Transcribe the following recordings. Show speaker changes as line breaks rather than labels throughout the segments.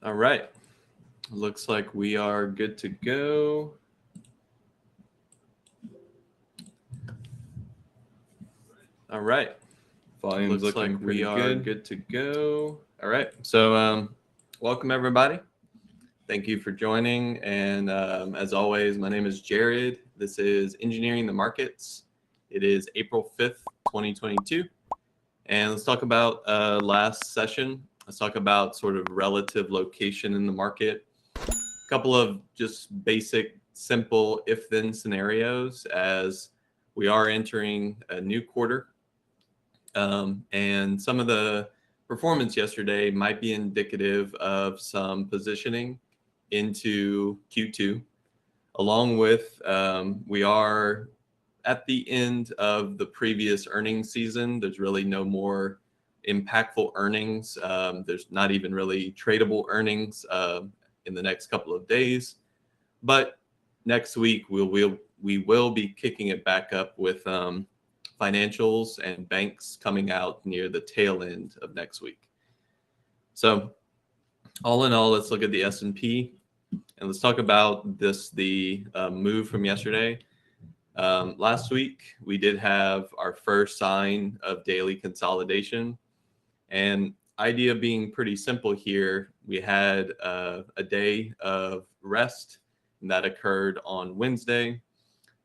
All right. Looks like we are good to go. All right.
Volume's
Looks
looking
like
pretty
we are
good.
good to go. All right. So, welcome everybody. Thank you for joining. And as always, my name is Jared. This is Engineering the Markets. It is April 5th, 2022. And let's talk about last session. Let's talk about sort of relative location in the market. A couple of just basic, simple if-then scenarios as we are entering a new quarter. And some of the performance yesterday might be indicative of some positioning into Q2, along with we are at the end of the previous earnings season. There's really no more impactful earnings. There's not even really tradable earnings in the next couple of days. But next week, we will be kicking it back up with financials and banks coming out near the tail end of next week. So all in all, let's look at the S&P and let's talk about the move from yesterday. Last week, we did have our first sign of daily consolidation. And idea being pretty simple here, we had a day of rest, and that occurred on Wednesday.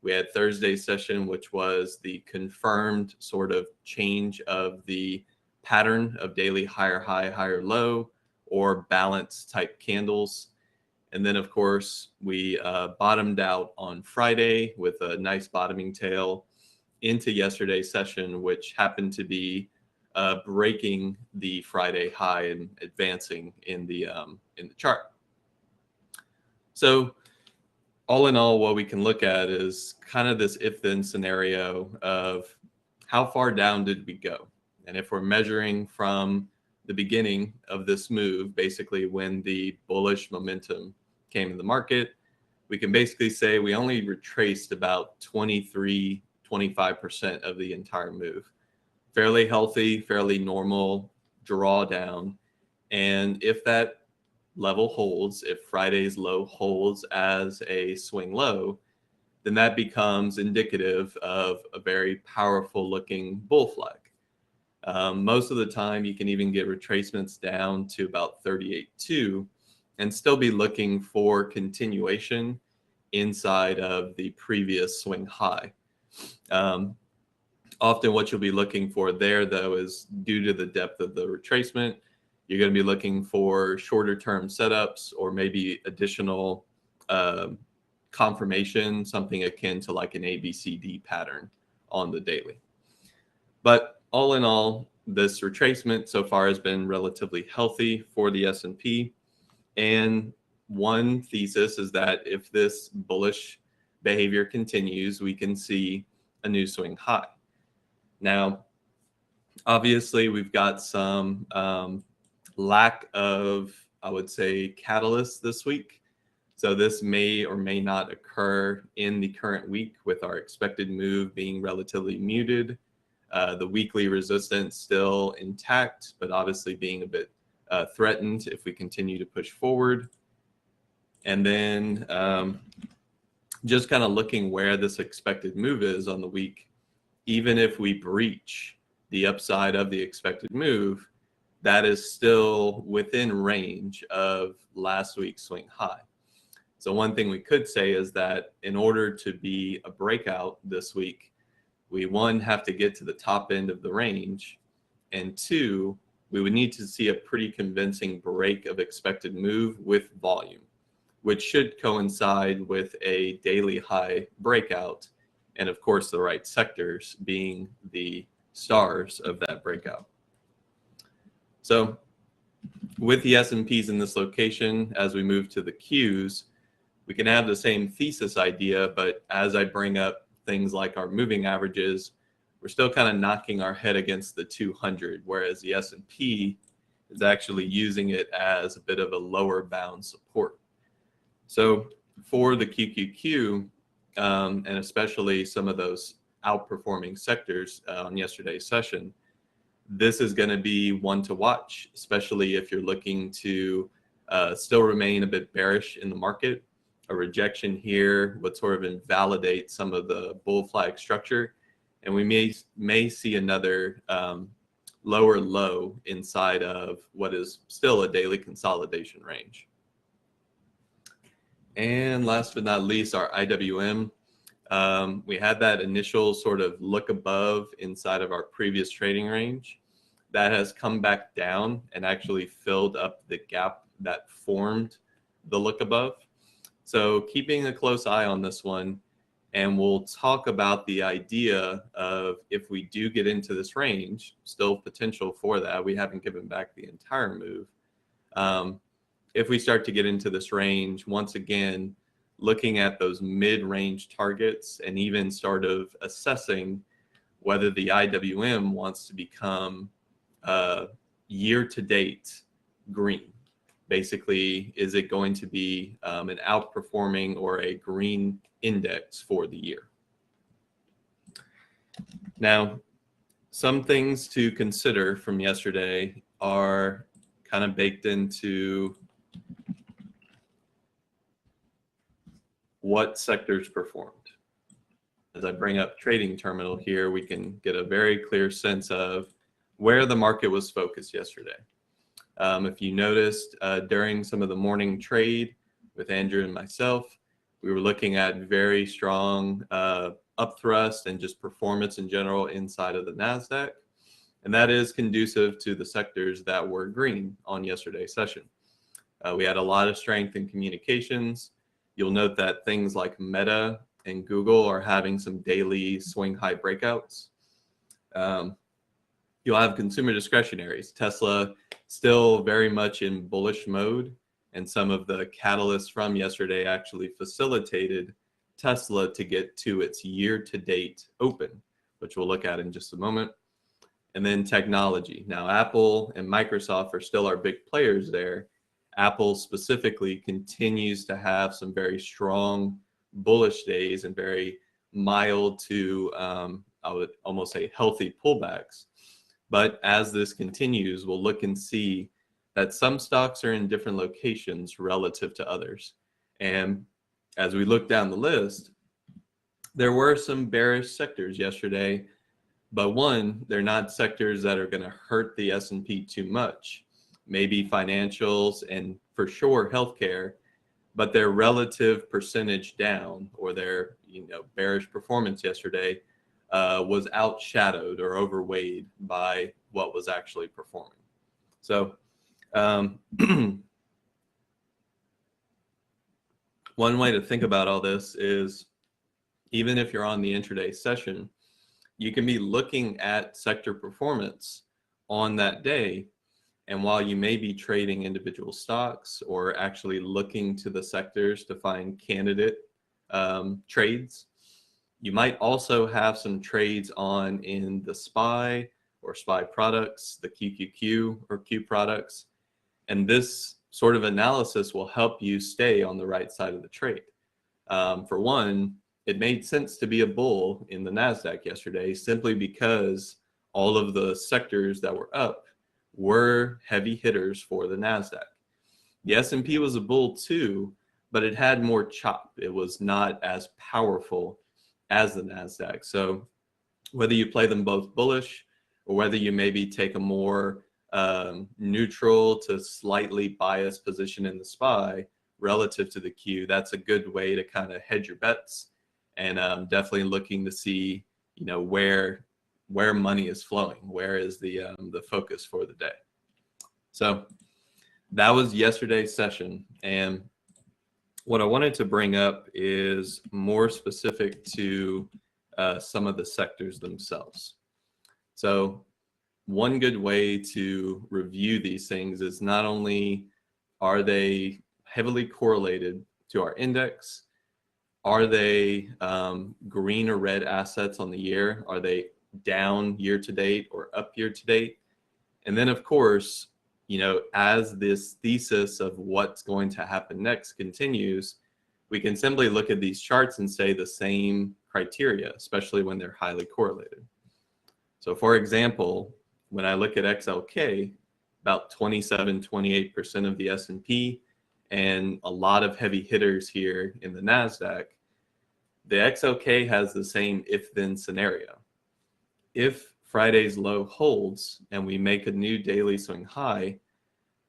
We had Thursday's session, which was the confirmed sort of change of the pattern of daily higher high, higher low, or balance type candles. And then, of course, we bottomed out on Friday with a nice bottoming tail into yesterday's session, which happened to be breaking the Friday high and advancing in the chart. So all in all, what we can look at is kind of this if-then scenario of how far down did we go? And if we're measuring from the beginning of this move, basically when the bullish momentum came in the market, we can basically say we only retraced about 23-25% of the entire move. Fairly healthy, fairly normal drawdown. And if that level holds, if Friday's low holds as a swing low, then that becomes indicative of a very powerful looking bull flag. Most of the time, you can even get retracements down to about 38.2 and still be looking for continuation inside of the previous swing high. Often what you'll be looking for there, though, is due to the depth of the retracement, you're going to be looking for shorter term setups or maybe additional confirmation, something akin to like an ABCD pattern on the daily. But all in all, this retracement so far has been relatively healthy for the S&P. And one thesis is that if this bullish behavior continues, we can see a new swing high. Now, obviously, we've got some lack of, I would say, catalysts this week. So this may or may not occur in the current week with our expected move being relatively muted. The weekly resistance still intact, but obviously being a bit threatened if we continue to push forward. And then just kind of looking where this expected move is on the week, even if we breach the upside of the expected move, that is still within range of last week's swing high. So one thing we could say is that in order to be a breakout this week, we, one, have to get to the top end of the range, and two, we would need to see a pretty convincing break of expected move with volume, which should coincide with a daily high breakout, and of course the right sectors being the stars of that breakout. So with the S&Ps in this location, as we move to the Qs, we can have the same thesis idea, but as I bring up things like our moving averages, we're still kind of knocking our head against the 200, whereas the S&P is actually using it as a bit of a lower bound support. So for the QQQ, and especially some of those outperforming sectors on yesterday's session, this is going to be one to watch, especially if you're looking to still remain a bit bearish in the market. A rejection here would sort of invalidate some of the bull flag structure, and we may see another lower low inside of what is still a daily consolidation range. And last but not least, our IWM. We had that initial sort of look above inside of our previous trading range. That has come back down and actually filled up the gap that formed the look above. So keeping a close eye on this one, and we'll talk about the idea of if we do get into this range, still potential for that. We haven't given back the entire move. If we start to get into this range, once again, looking at those mid-range targets and even sort of assessing whether the IWM wants to become year-to-date green. Basically, is it going to be an outperforming or a green index for the year? Now, some things to consider from yesterday are kind of baked into what sectors performed. As I bring up Trading Terminal here, we can get a very clear sense of where the market was focused yesterday. If you noticed during some of the morning trade with Andrew and myself, we were looking at very strong upthrust and just performance in general inside of the NASDAQ. And that is conducive to the sectors that were green on yesterday's session. We had a lot of strength in communications. You'll note that things like Meta and Google are having some daily swing high breakouts. You'll have consumer discretionaries. Tesla still very much in bullish mode, and some of the catalysts from yesterday actually facilitated Tesla to get to its year-to-date open, which we'll look at in just a moment. And then technology. Now, Apple and Microsoft are still our big players there. Apple specifically continues to have some very strong bullish days and very mild to, I would almost say, healthy pullbacks. But as this continues, we'll look and see that some stocks are in different locations relative to others. And as we look down the list, there were some bearish sectors yesterday, but one, they're not sectors that are going to hurt the S&P too much. Maybe financials and for sure healthcare, but their relative percentage down or their bearish performance yesterday was outshadowed or overweighed by what was actually performing. So one way to think about all this is, even if you're on the intraday session, you can be looking at sector performance on that day. And while you may be trading individual stocks or actually looking to the sectors to find candidate trades, you might also have some trades on in the SPY or SPY products, the QQQ or Q products. And this sort of analysis will help you stay on the right side of the trade. For one, it made sense to be a bull in the NASDAQ yesterday simply because all of the sectors that were up were heavy hitters for the NASDAQ. The S&P was a bull too, but it had more chop. It was not as powerful as the NASDAQ. So whether you play them both bullish or whether you maybe take a more neutral to slightly biased position in the SPY relative to the Q, that's a good way to kind of hedge your bets, and definitely looking to see, where money is flowing, where is the focus for the day. So that was yesterday's session, and what I wanted to bring up is more specific to some of the sectors themselves. So one good way to review these things is not only are they heavily correlated to our index, are they green or red assets on the year? Are they down year to date or up year to date? And then, of course, as this thesis of what's going to happen next continues, we can simply look at these charts and say the same criteria, especially when they're highly correlated. So for example, when I look at XLK, about 27, 28% of the S&P, and a lot of heavy hitters here in the NASDAQ, the XLK has the same if-then scenario. If Friday's low holds and we make a new daily swing high,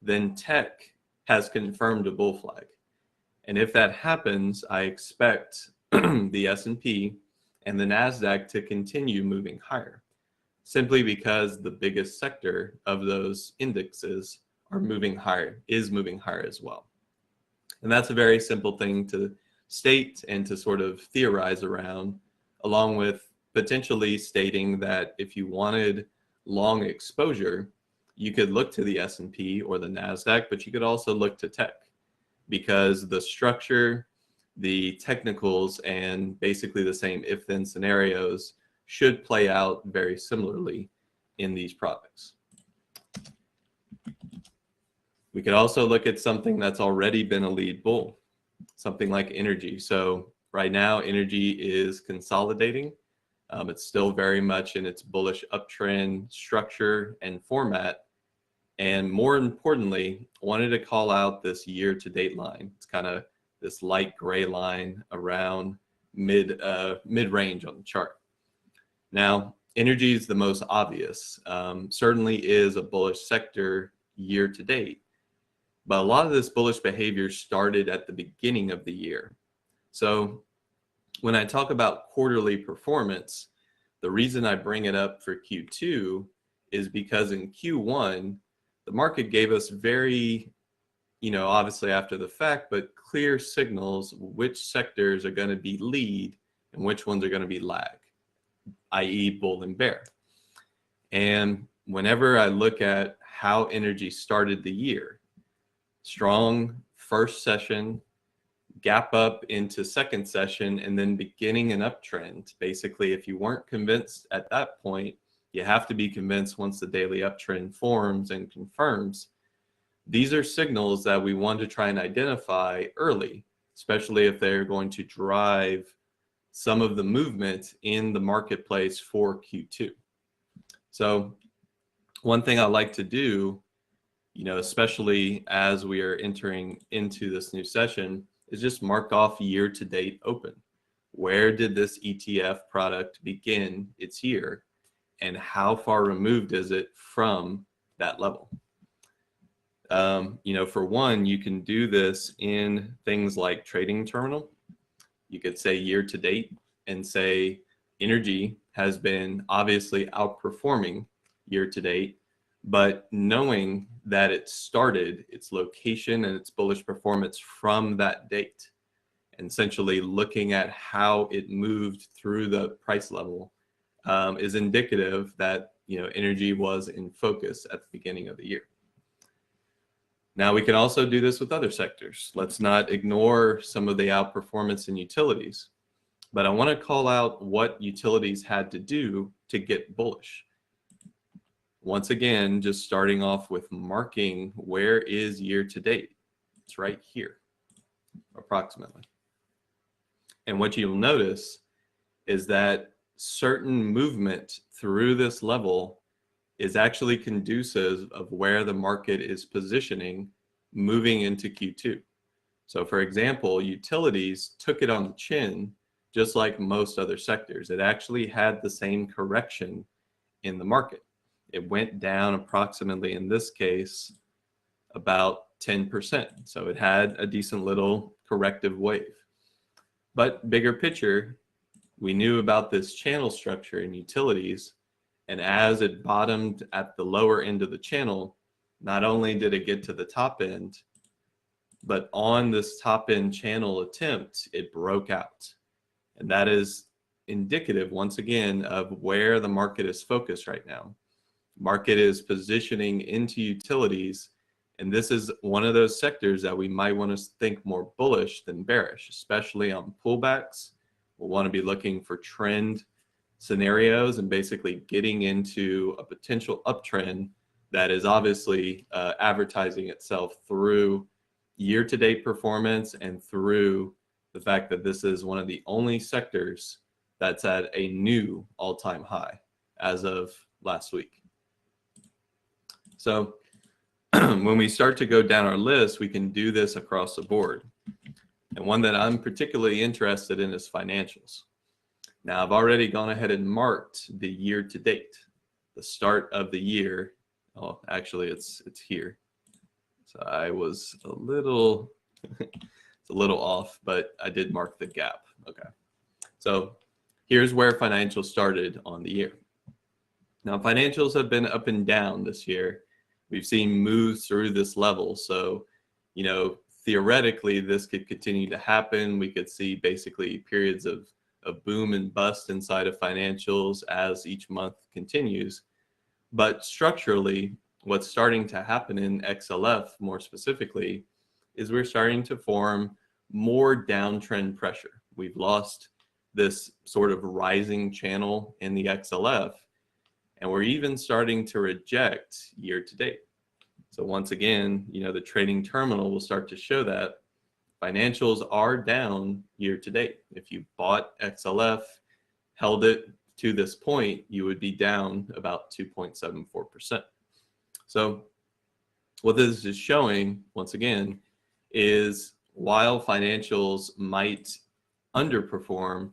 then tech has confirmed a bull flag. And if that happens, I expect the S&P and the NASDAQ to continue moving higher, simply because the biggest sector of those indexes are moving higher, is moving higher as well. And that's a very simple thing to state and to sort of theorize around, along with potentially stating that if you wanted long exposure, you could look to the S&P or the NASDAQ, but you could also look to tech, because the structure, the technicals, and basically the same if-then scenarios should play out very similarly in these products. We could also look at something that's already been a lead bull, something like energy. So right now, energy is consolidating. It's still very much in its bullish uptrend structure and format. And more importantly, I wanted to call out this year-to-date line. It's kind of this light gray line around mid-range on the chart. Now, energy is the most obvious. Certainly is a bullish sector year-to-date. But a lot of this bullish behavior started at the beginning of the year. So when I talk about quarterly performance, the reason I bring it up for Q2 is because in Q1, the market gave us very, obviously after the fact, but clear signals which sectors are going to be lead and which ones are going to be lag, i.e. bull and bear. And whenever I look at how energy started the year, strong first session, gap up into second session, and then beginning an uptrend. Basically, if you weren't convinced at that point, you have to be convinced once the daily uptrend forms and confirms. These are signals that we want to try and identify early, especially if they're going to drive some of the movement in the marketplace for Q2. So one thing I like to do, especially as we are entering into this new session, is just mark off year-to-date open. Where did this ETF product begin its year, and how far removed is it from that level? For one, you can do this in things like trading terminal. You could say year-to-date and say energy has been obviously outperforming year-to-date, but knowing that it started its location and its bullish performance from that date, and essentially looking at how it moved through the price level is indicative that energy was in focus at the beginning of the year. Now we can also do this with other sectors. Let's not ignore some of the outperformance in utilities, but I want to call out what utilities had to do to get bullish. Once again, just starting off with marking where is year to date. It's right here, approximately. And what you'll notice is that certain movement through this level is actually conducive of where the market is positioning moving into Q2. So for example, utilities took it on the chin, just like most other sectors. It actually had the same correction in the market. It went down approximately, in this case, about 10%. So it had a decent little corrective wave. But bigger picture, we knew about this channel structure in utilities. And as it bottomed at the lower end of the channel, not only did it get to the top end, but on this top end channel attempt, it broke out. And that is indicative, once again, of where the market is focused right now. Market is positioning into utilities, and this is one of those sectors that we might want to think more bullish than bearish, especially on pullbacks. We'll want to be looking for trend scenarios and basically getting into a potential uptrend that is obviously advertising itself through year-to-date performance and through the fact that this is one of the only sectors that's at a new all-time high as of last week. So when we start to go down our list, we can do this across the board. And one that I'm particularly interested in is financials. Now, I've already gone ahead and marked the year to date, the start of the year. Oh, actually, it's here. So I was a little, it's a little off, but I did mark the gap. Okay. So here's where financials started on the year. Now, financials have been up and down this year. We've seen moves through this level. So, you know, theoretically, this could continue to happen. We could see basically periods of boom and bust inside of financials as each month continues. But structurally, what's starting to happen in XLF more specifically is we're starting to form more downtrend pressure. We've lost this sort of rising channel in the XLF, and we're even starting to reject year to date. So once again, you know, the trading terminal will start to show that financials are down year to date. If you bought XLF, held it to this point, you would be down about 2.74%. So what this is showing, once again, is while financials might underperform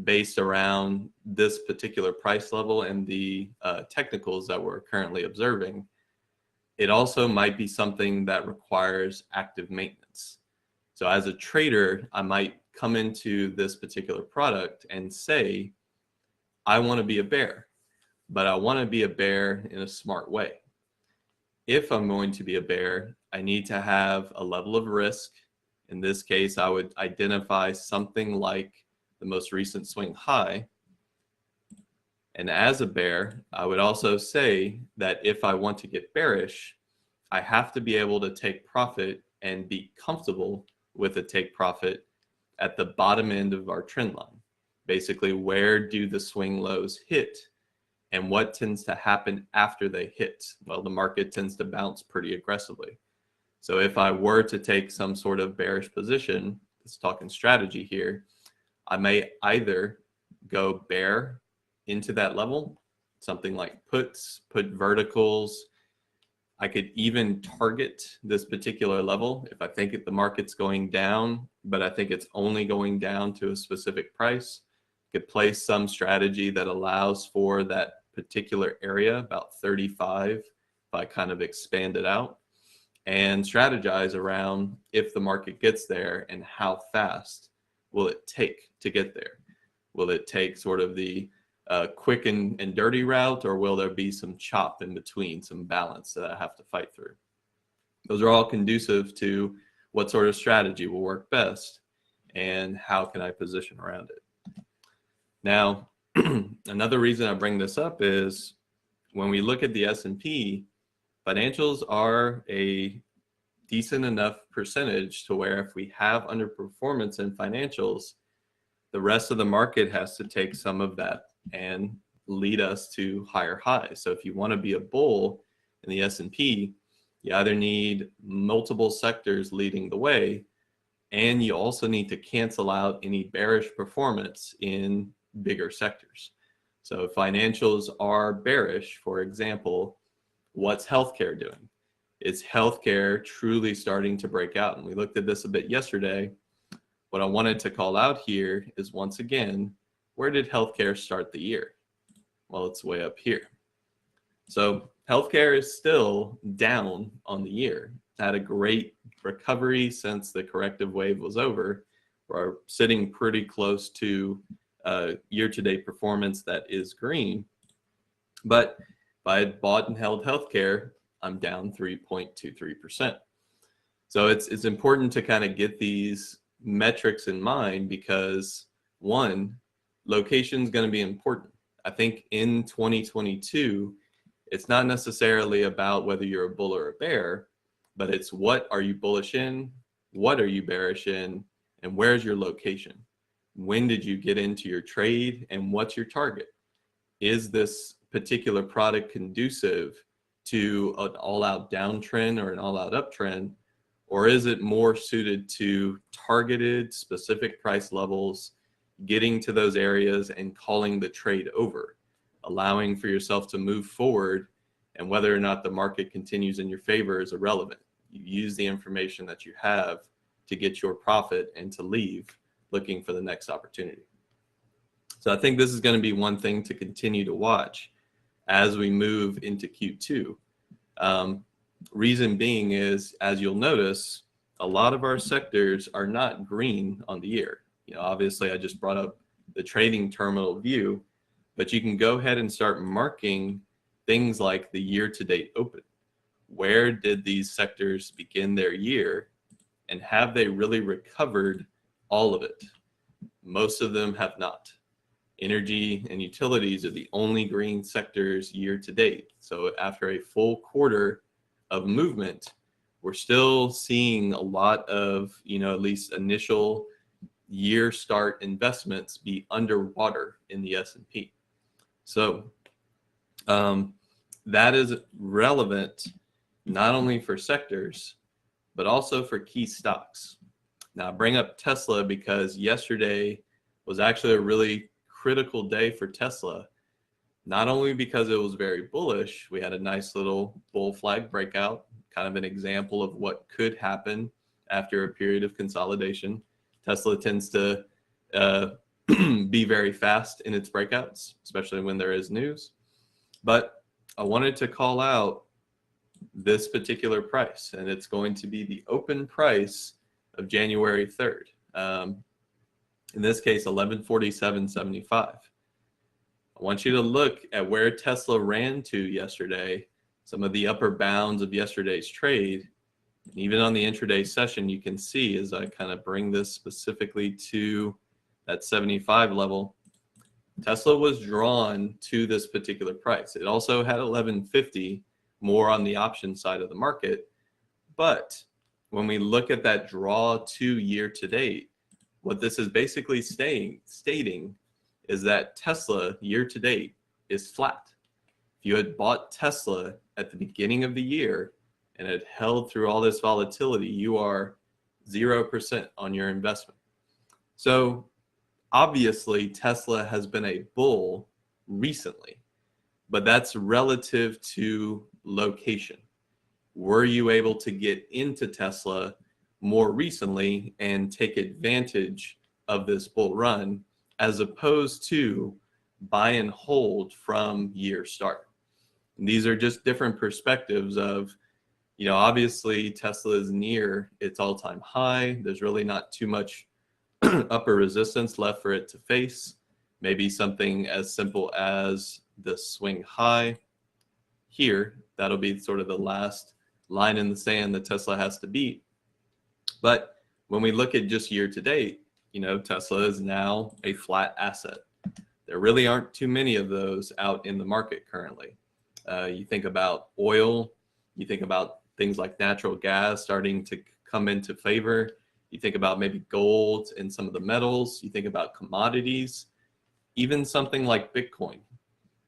based around this particular price level and the technicals that we're currently observing, it also might be something that requires active maintenance. So as a trader, I might come into this particular product and say, I want to be a bear, but I want to be a bear in a smart way. If I'm going to be a bear, I need to have a level of risk. In this case, I would identify something like the most recent swing high. And as a bear, I would also say that if I want to get bearish, I have to be able to take profit and be comfortable with a take profit at the bottom end of our trend line. Basically, where do the swing lows hit and what tends to happen after they hit? Well, the market tends to bounce pretty aggressively. So if I were to take some sort of bearish position, let's talk in strategy here, I may either go bear into that level, something like puts, put verticals. I could even target this particular level if I think the market's going down, but I think it's only going down to a specific price. I could place some strategy that allows for that particular area, about 35, if I kind of expand it out, and strategize around if the market gets there and how fast will it take to get there. Will it take sort of the quick and dirty route, or will there be some chop in between, some balance that I have to fight through? Those are all conducive to what sort of strategy will work best and how can I position around it. Now, another reason I bring this up is when we look at the S&P, financials are a decent enough percentage to where if we have underperformance in financials, the rest of the market has to take some of that and lead us to higher highs. So if you want to be a bull in the S&P, you either need multiple sectors leading the way, and you also need to cancel out any bearish performance in bigger sectors. So if financials are bearish, for example, what's healthcare doing? Is healthcare truly starting to break out? And we looked at this a bit yesterday. What I wanted to call out here is, once again, where did healthcare start the year? Well, it's way up here. So healthcare is still down on the year. Had a great recovery since the corrective wave was over. We're sitting pretty close to year-to-date performance that is green. But if I had bought and held healthcare, I'm down 3.23%. So it's important to kind of get these metrics in mind because, one, location is going to be important. I think in 2022, it's not necessarily about whether you're a bull or a bear, but it's what are you bullish in, what are you bearish in, and where's your location? When did you get into your trade, and what's your target? Is this particular product conducive to an all-out downtrend or an all-out uptrend, or is it more suited to targeted specific price levels, getting to those areas and calling the trade over, allowing for yourself to move forward And whether or not the market continues in your favor is irrelevant. You use the information that you have to get your profit and to leave looking for the next opportunity. So I think this is going to be one thing to continue to watch as we move into Q2. Reason being is, as you'll notice, a lot of our sectors are not green on the year. Obviously I just brought up the trading terminal view, but you can go ahead and start marking things like the year-to-date open. Where did these sectors begin their year, and have they really recovered all of it? Most of them have not. Energy and utilities are the only green sectors year to date. So after a full quarter of movement, we're still seeing a lot of, at least initial year start investments be underwater in the S&P. So that is relevant not only for sectors, but also for key stocks. Now I bring up Tesla because yesterday was actually a really critical day for Tesla, not only because it was very bullish. We had a nice little bull flag breakout, kind of an example of what could happen after a period of consolidation. Tesla tends to be very fast in its breakouts, especially when there is news. But I wanted to call out this particular price, and it's going to be the open price of January 3rd. In this case, 1147.75. I want you to look at where Tesla ran to yesterday, some of the upper bounds of yesterday's trade. And even on the intraday session, you can see as I kind of bring this specifically to that 75 level, Tesla was drawn to this particular price. It also had 1150 more on the option side of the market. But when we look at that draw to year to date, what this is basically stating is that Tesla year to date is flat. If you had bought Tesla at the beginning of the year and it held through all this volatility, you are 0% on your investment. So obviously Tesla has been a bull recently, but that's relative to location. Were you able to get into Tesla more recently and take advantage of this bull run, as opposed to buy and hold from year start? And these are just different perspectives of, obviously Tesla is near its all-time high. There's really not too much upper resistance left for it to face. Maybe something as simple as the swing high here. That'll be sort of the last line in the sand that Tesla has to beat. But when we look at just year to date, Tesla is now a flat asset. There really aren't too many of those out in the market currently. You think about oil, you think about things like natural gas starting to come into favor. You think about maybe gold and some of the metals. You think about commodities, even something like Bitcoin.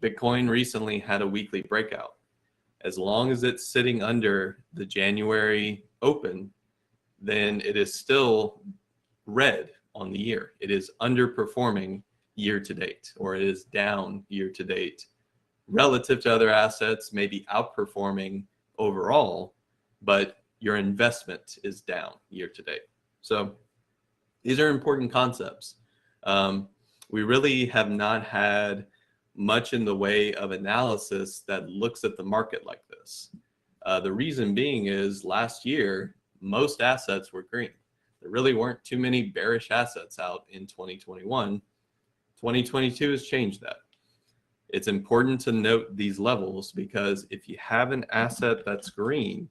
Bitcoin recently had a weekly breakout. As long as it's sitting under the January open, then it is still red on the year. It is underperforming year to date, or it is down year to date relative to other assets, maybe outperforming overall, but your investment is down year to date. So these are important concepts. We really have not had much in the way of analysis that looks at the market like this. The reason being is last year, most assets were green. There really weren't too many bearish assets out in 2021. 2022 has changed that. It's important to note these levels because if you have an asset that's green,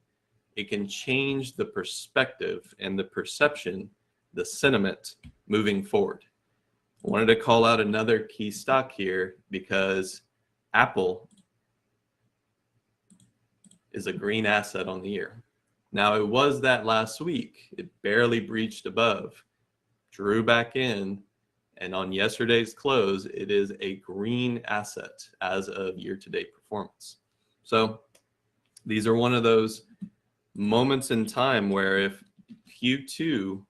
it can change the perspective and the perception, the sentiment moving forward. I wanted to call out another key stock here because Apple is a green asset on the year. Now it was that last week. It barely breached above, drew back in, and on yesterday's close, it is a green asset as of year-to-date performance. So these are one of those moments in time where if Q2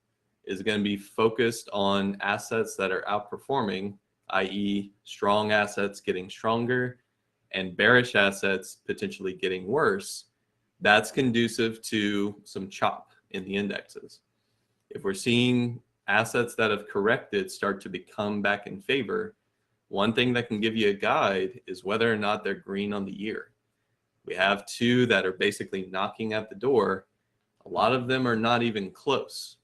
is going to be focused on assets that are outperforming, i.e. strong assets getting stronger, and bearish assets potentially getting worse, that's conducive to some chop in the indexes. If we're seeing assets that have corrected start to become back in favor, one thing that can give you a guide is whether or not they're green on the year. We have two that are basically knocking at the door. A lot of them are not even close,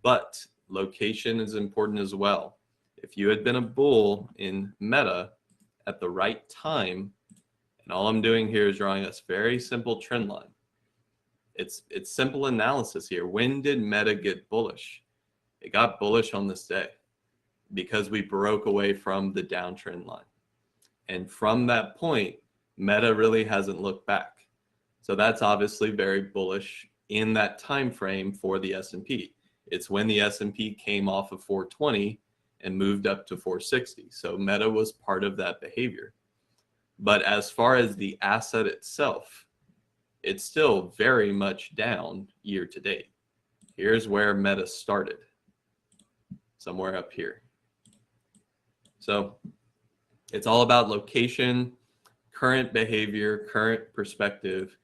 but location is important as well. If you had been a bull in Meta at the right time, and all I'm doing here is drawing a very simple trend line. It's simple analysis here. When did Meta get bullish? It got bullish on this day because we broke away from the downtrend line. And from that point, Meta really hasn't looked back. So that's obviously very bullish in that time frame for the S&P. It's when the S&P came off of 420 and moved up to 460. So Meta was part of that behavior. But as far as the asset itself, it's still very much down year to date. Here's where Meta started, somewhere up here. So it's all about location, current behavior, current perspective.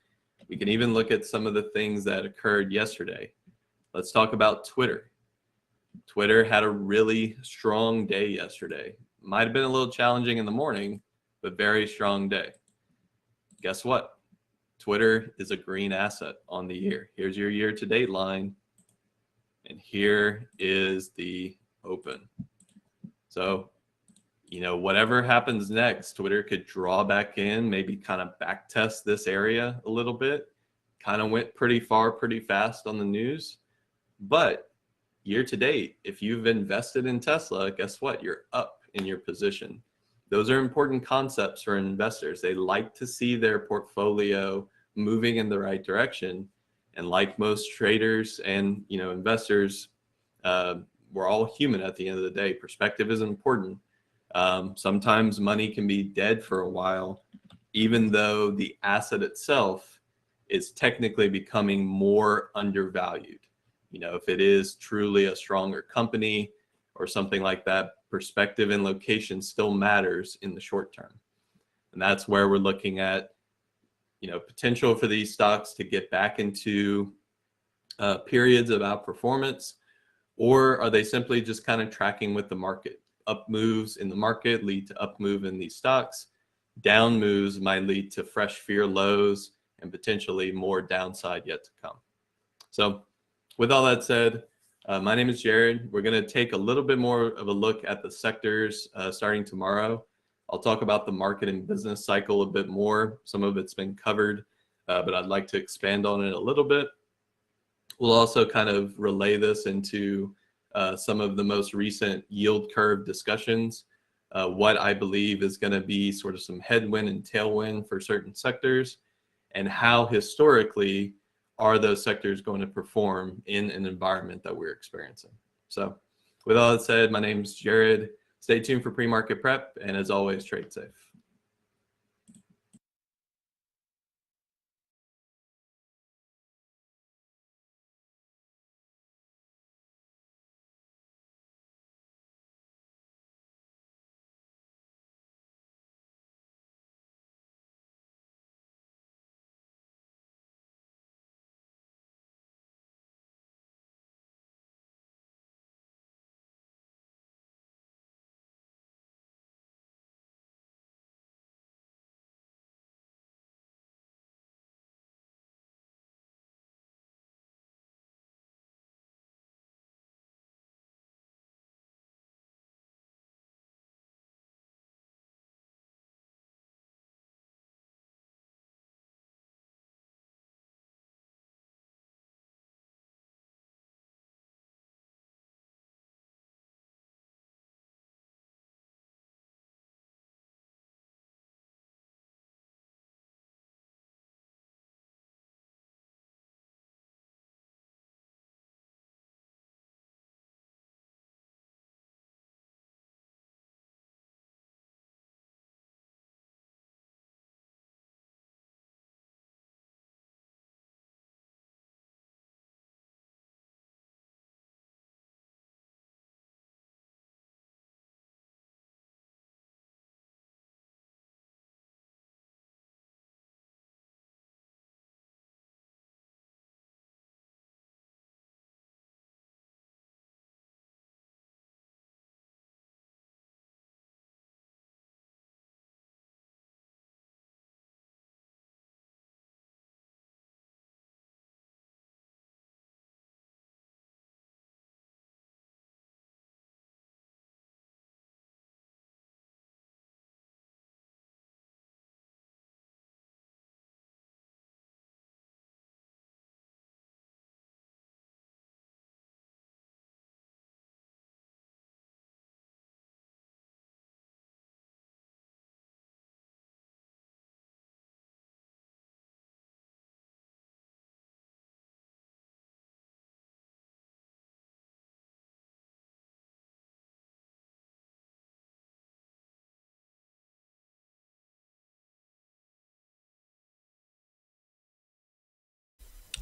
We can even look at some of the things that occurred yesterday. Let's talk about Twitter. Twitter had a really strong day yesterday. Might have been a little challenging in the morning, but very strong day. Guess what? Twitter is a green asset on the year. Here's your year-to-date line, and here is the open. So, whatever happens next, Twitter could draw back in, maybe kind of back test this area a little bit. Kind of went pretty far, pretty fast on the news. But year to date, if you've invested in Tesla, guess what? You're up in your position. Those are important concepts for investors. They like to see their portfolio moving in the right direction. And like most traders and investors, we're all human at the end of the day. Perspective is important. Sometimes money can be dead for a while, even though the asset itself is technically becoming more undervalued. If it is truly a stronger company or something like that, perspective and location still matters in the short term. And that's where we're looking at, potential for these stocks to get back into periods of outperformance, or are they simply just kind of tracking with the market? Up moves in the market lead to up move in these stocks. Down moves might lead to fresh fear lows and potentially more downside yet to come. So with all that said, my name is Jared. We're going to take a little bit more of a look at the sectors starting tomorrow. I'll talk about the market and business cycle a bit more. Some of it's been covered, but I'd like to expand on it a little bit. We'll also kind of relay this into some of the most recent yield curve discussions, what I believe is going to be sort of some headwind and tailwind for certain sectors, and how historically are those sectors going to perform in an environment that we're experiencing. So with all that said, my name is Jared. Stay tuned for pre-market prep, and as always, trade safe.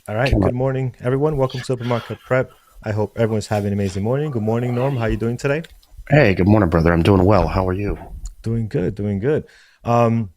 All right. Good morning, everyone. Welcome to Open Market Prep. I hope everyone's having an amazing morning. Good morning, Norm. How are you doing today?
Hey, good morning, brother. I'm doing well. How are you?
Doing good. Doing good. All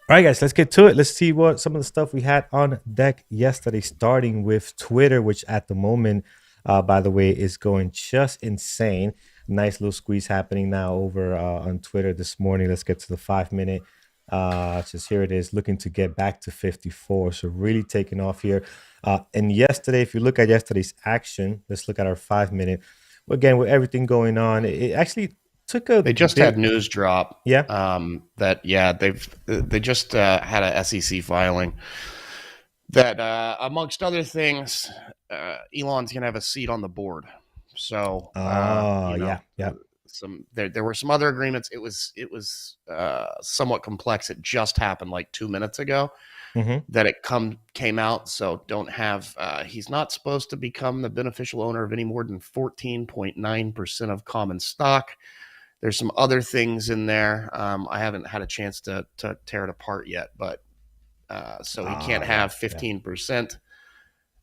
right, guys, let's get to it. Let's see what some of the stuff we had on deck yesterday, starting with Twitter, which at the moment, by the way, is going just insane. Nice little squeeze happening now over on Twitter this morning. Let's get to the 5 minute. Just here it is, looking to get back to 54. So really taking off here. And yesterday, if you look at yesterday's action, let's look at our 5 minute. Again, with everything going on, it actually took a
They just had
bit.
news drop
Yeah.
that they just had a SEC filing that amongst other things, Elon's gonna have a seat on the board. So
Oh, yeah. Yeah.
some there were some other agreements. It was somewhat complex. It just happened like 2 minutes ago
Hmm.
that it came out. So don't have he's not supposed to become the beneficial owner of any more than 14.9% of common stock. There's some other things in there. I haven't had a chance to tear it apart yet, but so he can't
Yeah,
have
yeah.
15%,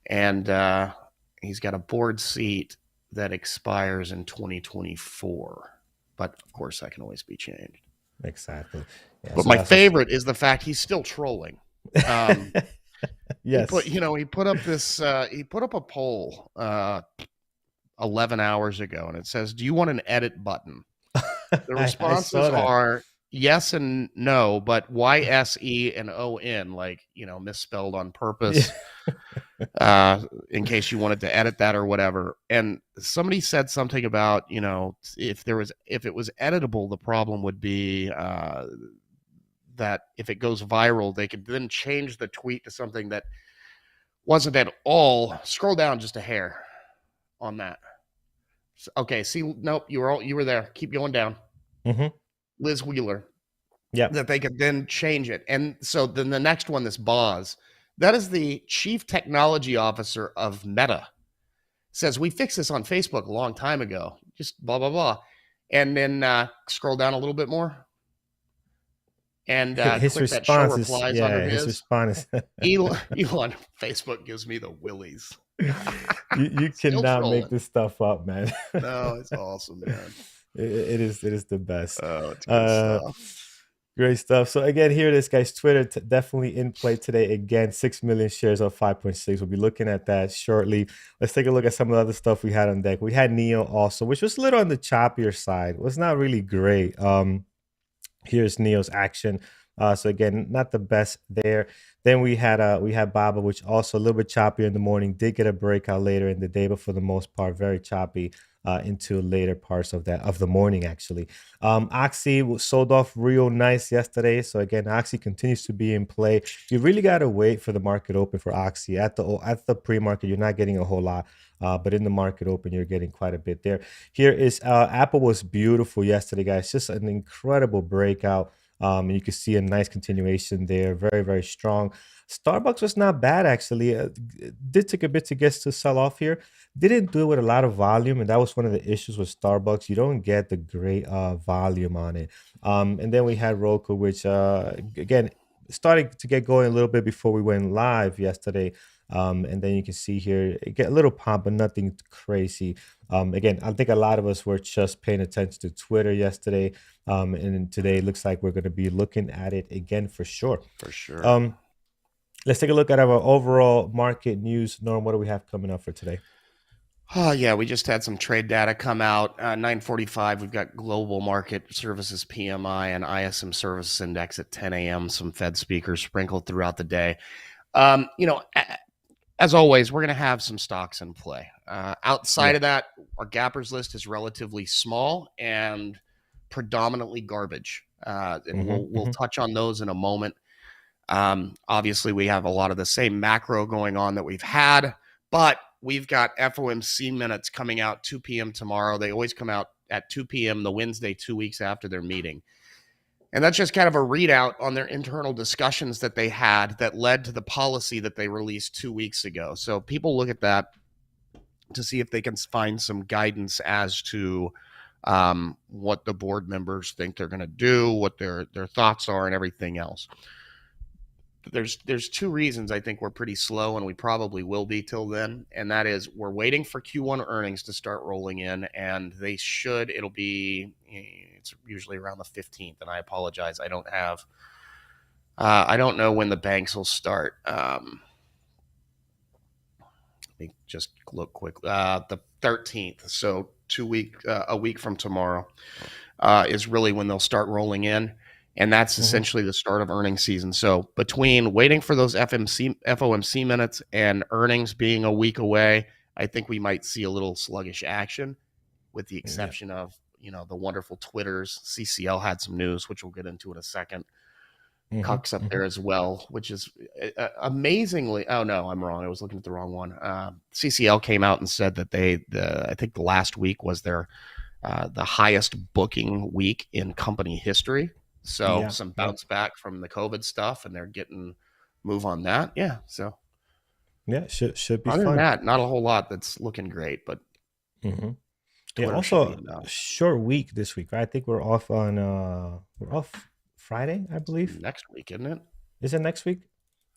and he's got a board seat that expires in 2024. But of course, that can always be changed.
Exactly. Yeah.
But
So
my
that's just
favorite is the fact he's still trolling. Um,
yes.
he put up a poll 11 hours ago, and it says, "Do you want an edit button?" The
I
responses
saw that.
are yes and no, but YSE and ON, like, misspelled on
Yeah.
purpose, in case you wanted to edit that or whatever. And somebody said something about, if it was editable, the problem would be that if it goes viral, they could then change the tweet to something that wasn't at all. Scroll down just a hair on that. Okay, see, nope, you were there. Keep going down.
Hmm.
Liz Wheeler,
Yep.
that they could then change it. And so then the next one, this Boz, that is the chief technology officer of Meta, says we fixed this on Facebook a long time ago, just blah blah blah. And then scroll down a little bit more and
His
click that show
response is,
replies under
yeah, his
his.
response is
Elon Facebook gives me the willies.
you
Still
cannot make
trolling.
this stuff up, man.
No, it's awesome, man.
It is the best.
Oh, it's good
Uh
stuff.
Great stuff. So again, here it is, guys. Twitter definitely in play today. Again, 6 million shares of 5.6. We'll be looking at that shortly. Let's take a look at some of the other stuff we had on deck. We had Neo also, which was a little on the choppier side. Was not really great. Here's Neo's action. So again, not the best there. Then we had Baba, which also a little bit choppier in the morning. Did get a breakout later in the day, but for the most part, very choppy into later parts of the morning actually. Oxy was sold off real nice yesterday. So again, Oxy continues to be in play. You really gotta wait for the market open for Oxy. At the pre-market, you're not getting a whole lot. But in the market open, you're getting quite a bit there. Here is Apple was beautiful yesterday, guys. Just an incredible breakout. You can see a nice continuation there. Very, very strong. Starbucks was not bad actually. Did take a bit to get to sell off here. Didn't do it with a lot of volume, and that was one of the issues with Starbucks. You don't get the great volume on it. And then we had Roku, which again started to get going a little bit before we went live yesterday. And then you can see here it get a little pump, but nothing crazy. Again, I think a lot of us were just paying attention to Twitter yesterday, and today it looks like we're going to be looking at it again for sure.
For sure.
Um, let's take a look at our overall market news. Norm, what do we have coming up for today?
Oh yeah, we just had some trade data come out. 9:45. We've got global market services PMI and ISM services index at 10 a.m. Some Fed speakers sprinkled throughout the day. Um, you know, as always, we're going to have some stocks in play. Outside
Yeah.
of that, our gappers list is relatively small and predominantly garbage, and
Hmm.
we'll
Hmm.
touch on those in a moment. Obviously, we have a lot of the same macro going on that we've had, but we've got FOMC minutes coming out 2 p.m. tomorrow. They always come out at 2 p.m. the Wednesday, 2 weeks after their meeting. And that's just kind of a readout on their internal discussions that they had that led to the policy that they released 2 weeks ago. So people look at that to see if they can find some guidance as to what the board members think they're going to do, what their thoughts are, and everything else. there's two reasons I think we're pretty slow, and we probably will be till then. And that is we're waiting for Q1 earnings to start rolling in, and it'll be, it's usually around the 15th. And I apologize, I don't know when the banks will start. Let me just look quick. The 13th, so a week from tomorrow, is really when they'll start rolling in. And that's essentially the start of earnings season. So between waiting for those FOMC minutes and earnings being a week away, I think we might see a little sluggish action, with the exception of, the wonderful Twitters. CCL had some news, which we'll get into in a second. Cuck's up there as well, which is amazingly. Oh no, I'm wrong. I was looking at the wrong one. CCL came out and said that I think the last week was their the highest booking week in company history. So some bounce back from the COVID stuff, and they're getting move on that. Yeah. So
should be
other
fun.
than that, not a whole lot that's looking great, but
also short week this week, right? I think we're off Friday, I believe.
Next week, isn't it?
Is it next week?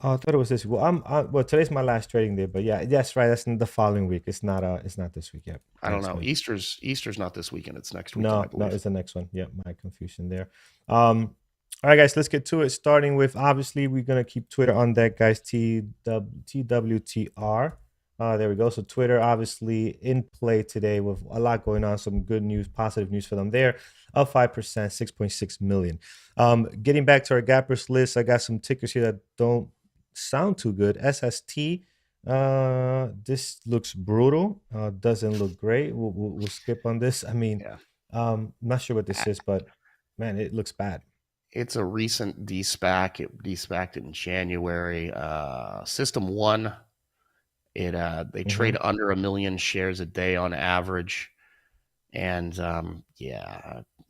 Oh, I thought it was this week. Well, today's my last trading day, but yes, right. That's the following week. It's not this week yet.
I don't know. Week. Easter's not this weekend. It's next week.
No, it's the next one. Yeah, my confusion there. All right, guys, let's get to it. Starting with, obviously, we're gonna keep Twitter on deck, guys. TWTR. There we go. So Twitter, obviously, in play today with a lot going on. Some good news, positive news for them there. Up 5%, 6.6 million. Getting back to our gappers list, I got some tickers here that don't sound too good. SST, this looks brutal. Doesn't look great. We'll skip on this. I mean, not sure what this is, but man, it looks bad.
It's a recent de-SPAC. It de-SPAC'd in January. System 1. They trade under 1 million shares a day on average, and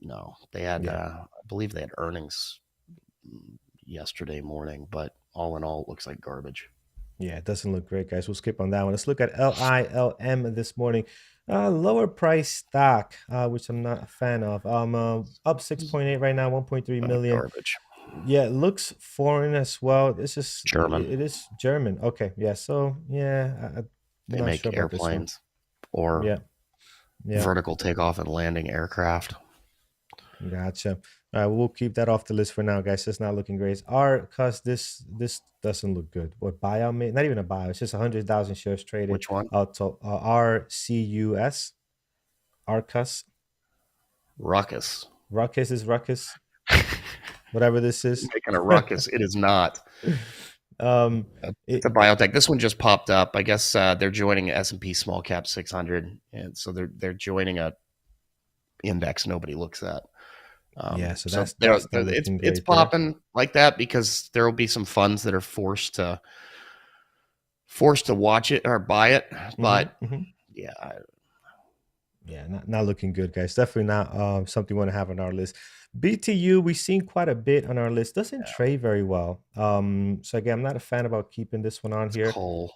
no, they had I believe they had earnings yesterday morning, but all in all, it looks like garbage.
Yeah, it doesn't look great, guys. We'll skip on that one. Let's look at LILM this morning. Lower price stock, which I'm not a fan of. Up 6.8 right now, 1.3 million.
Garbage.
Yeah, it looks foreign as well. It's just
German.
It is German. Okay, yeah. So
they make airplanes or vertical takeoff and landing aircraft.
Gotcha. We'll keep that off the list for now, guys. It's not looking great. Because this doesn't look good. What buyout made? Not even a buyout. It's just 100,000 shares traded.
Which one?
RCUS. Arcus.
Ruckus.
Ruckus is Ruckus. Whatever this is.
Making a ruckus. It is not. It's a biotech. This one just popped up. I guess they're joining S&P Small Cap 600, and so they're joining a index nobody looks at.
So
it's popping like that because there will be some funds that are forced to watch it or buy it, but
not looking good, guys. Definitely not something we want to have on our list. BTU, we've seen quite a bit on our list. Doesn't trade very well. So again, I'm not a fan about keeping this one on here.
Coal.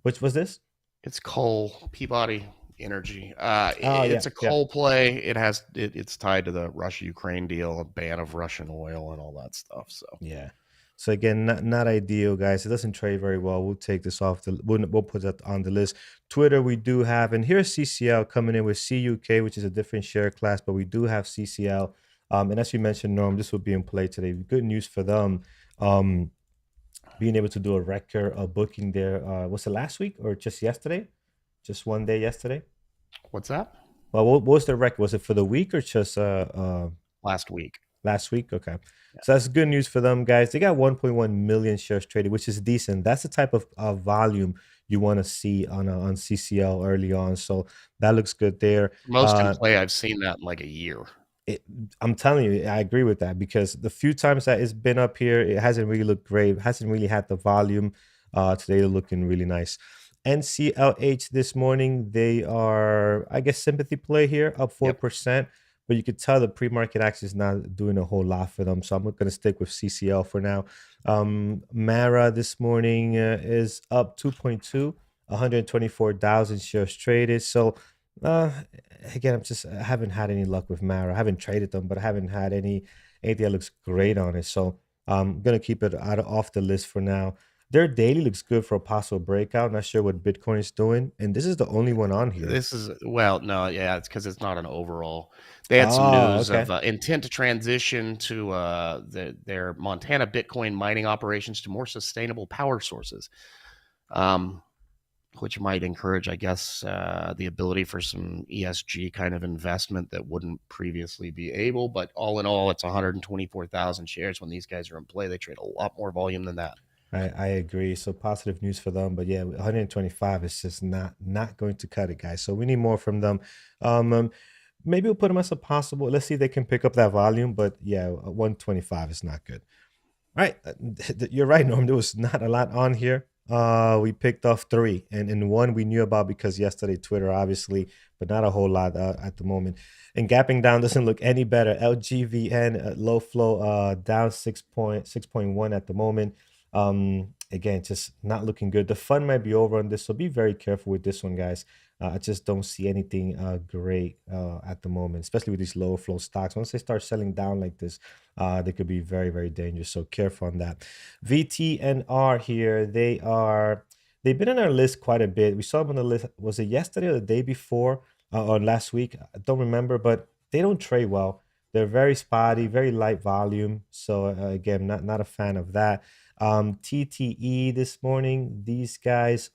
Which was this?
It's coal. Peabody Energy. It's a coal play. It's tied to the Russia-Ukraine deal, a ban of Russian oil and all that stuff.
So again, not ideal, guys. It doesn't trade very well. We'll take this off. We'll put that on the list. Twitter, we do have, and here's CCL coming in with CUK, which is a different share class, but we do have CCL. And as you mentioned, Norm, this will be in play today. Good news for them. Being able to do a record booking there. Was it last week or just yesterday? Just one day yesterday?
What's that?
Well, what was the record? Was it for the week or just
last week?
Last week? Okay. So that's good news for them, guys. They got 1.1 million shares traded, which is decent. That's the type of volume you want to see on CCL early on. So that looks good there.
Most in play, I've seen that in like a year.
I'm telling you, I agree with that because the few times that it's been up here, it hasn't really looked great. It hasn't really had the volume. Today they're looking really nice. NCLH this morning, they are, I guess, sympathy play here, up 4%. But you could tell the pre-market action is not doing a whole lot for them. So I'm going to stick with CCL for now. Mara this morning is up 2.2, 124,000 shares traded. So again, I haven't had any luck with Mara. I haven't traded them, but I haven't had anything that looks great on it. So I'm gonna keep it off the list for now. Their daily looks good for a possible breakout. Not sure what Bitcoin is doing, and this is the only one on here.
This is well, no, yeah, it's because it's not an overall. They had some
Oh,
news
okay.
of intent to transition to their Montana Bitcoin mining operations to more sustainable power sources, which might encourage, I guess, the ability for some ESG kind of investment that wouldn't previously be able. But all in all, it's 124,000 shares. When these guys are in play, they trade a lot more volume than that.
I agree. So positive news for them, but yeah, 125 is just not going to cut it, guys. So we need more from them. Um, Maybe we'll put them as a possible. Let's see if they can pick up that volume, but yeah, 125 is not good. All right, you're right, Norm. There was not a lot on here. We picked off three, and one we knew about because yesterday Twitter, obviously, but not a whole lot at the moment. And gapping down doesn't look any better. LGVN low flow down 6.1 at the moment. Again, just not looking good. The fun might be over on this, so be very careful with this one, guys. I just don't see anything great at the moment, especially with these lower flow stocks. Once they start selling down like this, they could be very, very dangerous. So careful on that. VTNR here, they've been on our list quite a bit. We saw them on the list. Was it yesterday or the day before or last week? I don't remember, but they don't trade well. They're very spotty, very light volume. So again, not a fan of that. TTE this morning, these guys,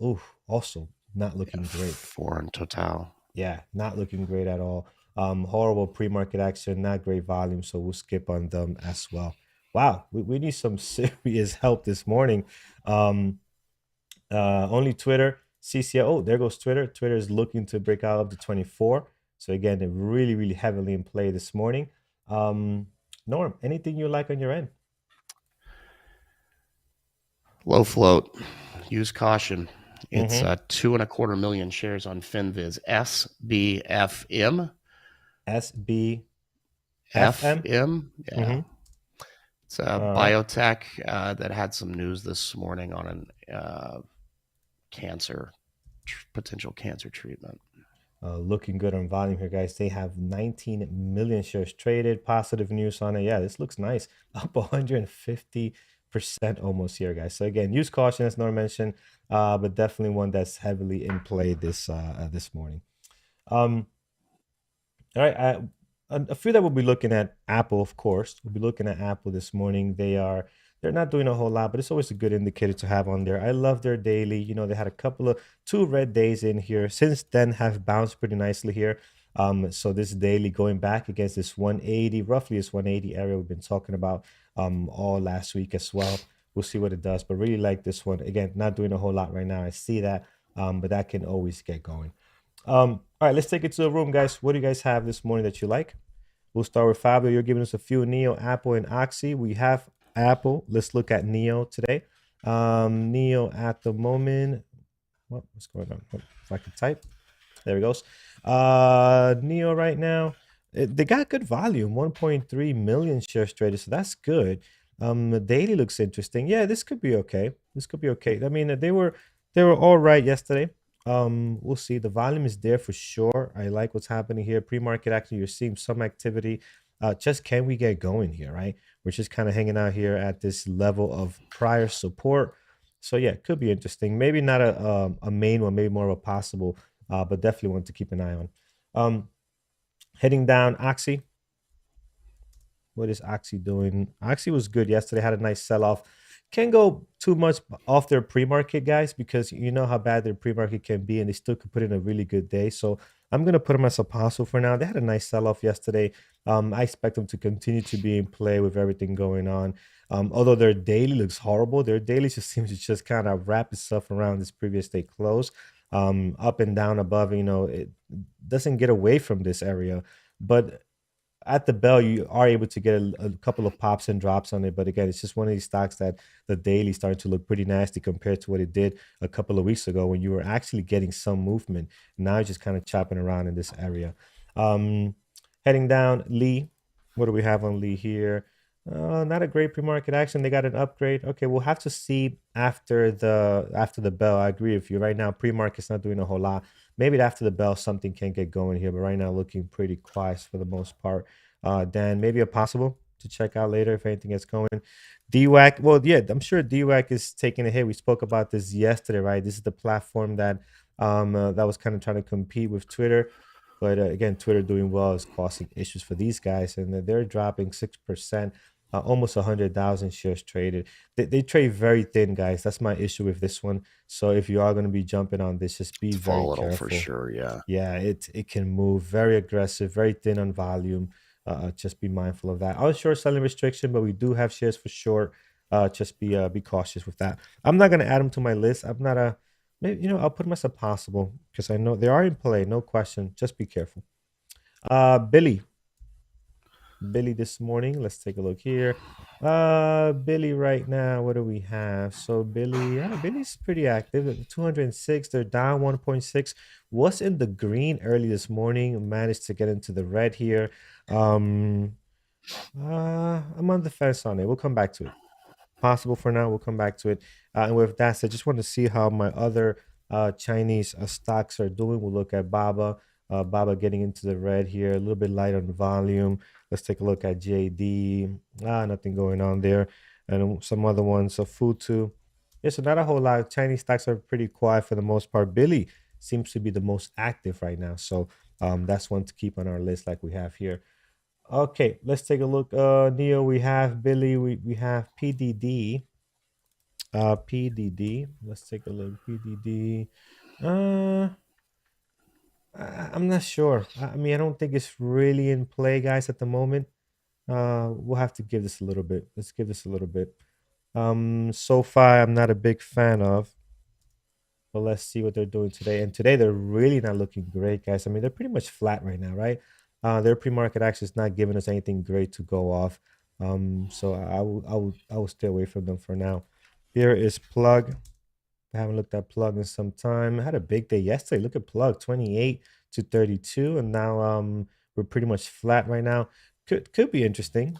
also not looking great.
Foreign Total.
Yeah, not looking great at all. Horrible pre-market action, not great volume, so we'll skip on them as well. Wow, we need some serious help this morning. Only Twitter, CCL. Oh, there goes Twitter. Twitter is looking to break out up to 24. So again, they're really, really heavily in play this morning. Norm, anything you like on your end?
Low float. Use caution. It's 2.25 million shares on Finviz. SBFM.
SBFM.
Yeah. It's a biotech that had some news this morning on an potential cancer treatment.
Looking good on volume here, guys. They have 19 million shares traded. Positive news on it. Yeah, this looks nice. Up 150% almost here, guys. So again, use caution as Norm mentioned, but definitely one that's heavily in play this morning. All right, a few that we'll be looking at. Apple, of course. We'll be looking at Apple this morning. They're not doing a whole lot, but it's always a good indicator to have on there. I love their daily. You know, they had two red days in here. Since then, have bounced pretty nicely here. So this daily going back against this 180, roughly this 180 area we've been talking about all last week as well. We'll see what it does, but really like this one. Again, not doing a whole lot right now. I see that, but that can always get going. All right, let's take it to the room, guys. What do you guys have this morning that you like? We'll start with Fabio. You're giving us a few Neo, Apple, and Oxy. We have Apple. Let's look at Neo today. Neo at the moment. What's going on? If I could type. There it goes. Neo right now. They got good volume, 1.3 million shares traded, so that's good. The daily looks interesting. Yeah, this could be okay. I mean, they were all right yesterday. We'll see. The volume is there for sure. I like what's happening here. Pre-market action, you're seeing some activity. Just can we get going here, right? We're just kind of hanging out here at this level of prior support. So yeah, it could be interesting. Maybe not a main one, maybe more of a possible, but definitely one to keep an eye on. Heading down, Oxy. What is Oxy doing? Oxy was good yesterday, had a nice sell-off. Can't go too much off their pre-market, guys, because you know how bad their pre-market can be, and they still could put in a really good day. So I'm going to put them as a possible for now. They had a nice sell-off yesterday. I expect them to continue to be in play with everything going on. Although their daily looks horrible, their daily just seems to just kind of wrap itself around this previous day close. Up and down above, you know, it doesn't get away from this area. But at the bell, you are able to get a couple of pops and drops on it. But again, it's just one of these stocks that the daily started to look pretty nasty compared to what it did a couple of weeks ago when you were actually getting some movement. Now you're just kind of chopping around in this area. Heading down, Lee. What do we have on Lee here? Not a great pre-market action. They got an upgrade. Okay, we'll have to see after the bell. I agree with you. Right now, pre-market's not doing a whole lot. Maybe after the bell, something can get going here. But right now, looking pretty quiet for the most part. Dan, maybe a possible? to check out later if anything gets going. DWAC, well, yeah, I'm sure DWAC is taking a hit. We spoke about this yesterday, right? This is the platform that that was kind of trying to compete with Twitter. But again, Twitter doing well is causing issues for these guys, and they're dropping 6%, almost 100,000 shares traded. They trade very thin, guys. That's my issue with this one. So if you are going to be jumping on this, just be
It's
very
volatile
careful.
for sure. Yeah.
Yeah, it can move very aggressive, very thin on volume. Just be mindful of that. On short selling restriction, but we do have shares for short. Just be cautious with that. I'm not going to add them to my list. I'm not a maybe, I'll put them as a possible because I know they are in play, no question. Just be careful. Billy this morning. Let's take a look here. Billy right now, what do we have? So Billy's pretty active at 206. They're down 1.6. Was in the green early this morning. Managed to get into the red here. I'm on the fence on it. We'll come back to it. Possible for now. We'll come back to it. And with that said, just want to see how my other Chinese stocks are doing. We'll look at Baba. Baba getting into the red here, a little bit light on volume. Let's take a look at JD. Nothing going on there. And some other ones. So Futu. Yeah, so not a whole lot. Chinese stocks are pretty quiet for the most part. Billy seems to be the most active right now. So that's one to keep on our list like we have here. Okay, let's take a look. Neo, we have Billy, we have PDD. PDD. Let's take a look. PDD. Uh I'm not sure. I mean, I don't think it's really in play, guys, at the moment. We'll have to give this a little bit. Let's give this a little bit. So far I'm not a big fan of, but let's see what they're doing today. And today they're really not looking great, guys. I mean, they're pretty much flat right now, right? Their pre-market action is not giving us anything great to go off. So I will stay away from them for now. Here is Plug. I haven't looked at Plug in some time. I had a big day yesterday. Look at Plug, 28 to 32, and now we're pretty much flat right now. Could be interesting.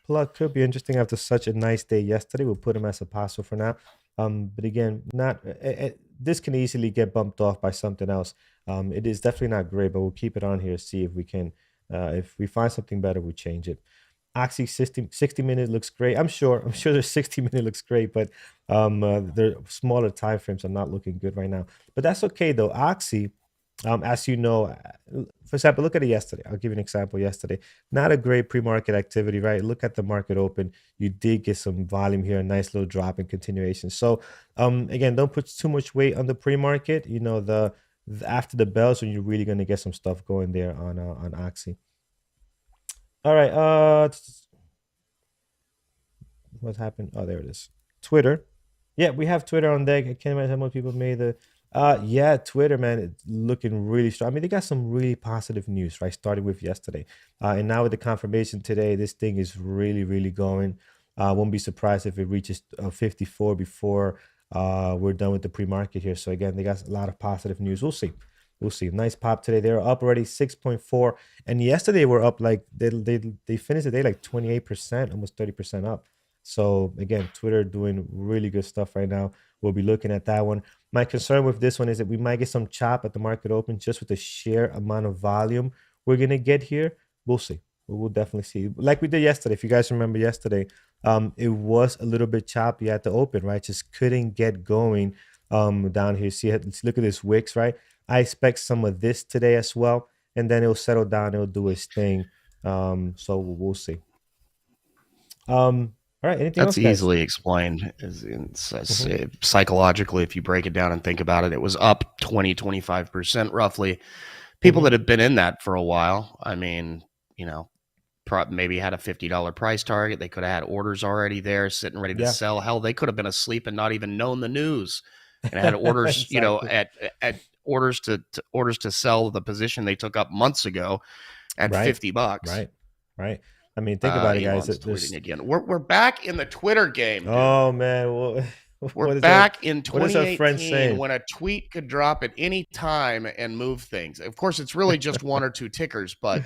Plug could be interesting after such a nice day yesterday. We'll put him as a possible for now. But again, not this can easily get bumped off by something else. It is definitely not great, but we'll keep it on here, see if we can if we find something better, we change it. Oxy 60 minute looks great. I'm sure their 60-minute looks great, but their smaller time frames are not looking good right now. But that's okay though. Oxy, as you know, for example, look at it yesterday. I'll give you an example yesterday. Not a great pre-market activity, right? Look at the market open. You did get some volume here, a nice little drop in continuation. So again, don't put too much weight on the pre-market. The after the bells when you're really going to get some stuff going there on Oxy. All right. What happened? Oh, there it is. Twitter. Yeah, we have Twitter on deck. I can't imagine how much people made the. Yeah, Twitter, man, it's looking really strong. I mean, they got some really positive news, right? Starting with yesterday, and now with the confirmation today, this thing is really, really going. Won't be surprised if it reaches 54 before we're done with the pre-market here. So again, they got a lot of positive news. We'll see. We'll see. Nice pop today. They're up already 6.4, and yesterday we're up like they finished the day like 28%, almost 30% up. So again, Twitter doing really good stuff right now. We'll be looking at that one. My concern with this one is that we might get some chop at the market open just with the sheer amount of volume we're gonna get here. We'll see. We'll definitely see. Like we did yesterday. If you guys remember yesterday, it was a little bit choppy at the open, right? Just couldn't get going down here. See, let's look at this wicks, right? I expect some of this today as well, and then it'll settle down. It'll do its thing. So we'll see. All right. Anything else,
That's
guys?
easily explained. Psychologically, if you break it down and think about it, it was up 20-25% roughly. People that have been in that for a while, I mean, maybe had a $50 price target. They could have had orders already there sitting ready to sell. Hell, they could have been asleep and not even known the news and had orders,
Exactly.
at orders to sell the position they took up months ago at
Right.
$50.
Right. I mean, think about it, guys.
Elon's tweeting again. We're back in the Twitter game, dude.
Oh man,
We're back in
what is our friend
2018
saying?
when a tweet could drop at any time and move things. Of course, it's really just one or two tickers, but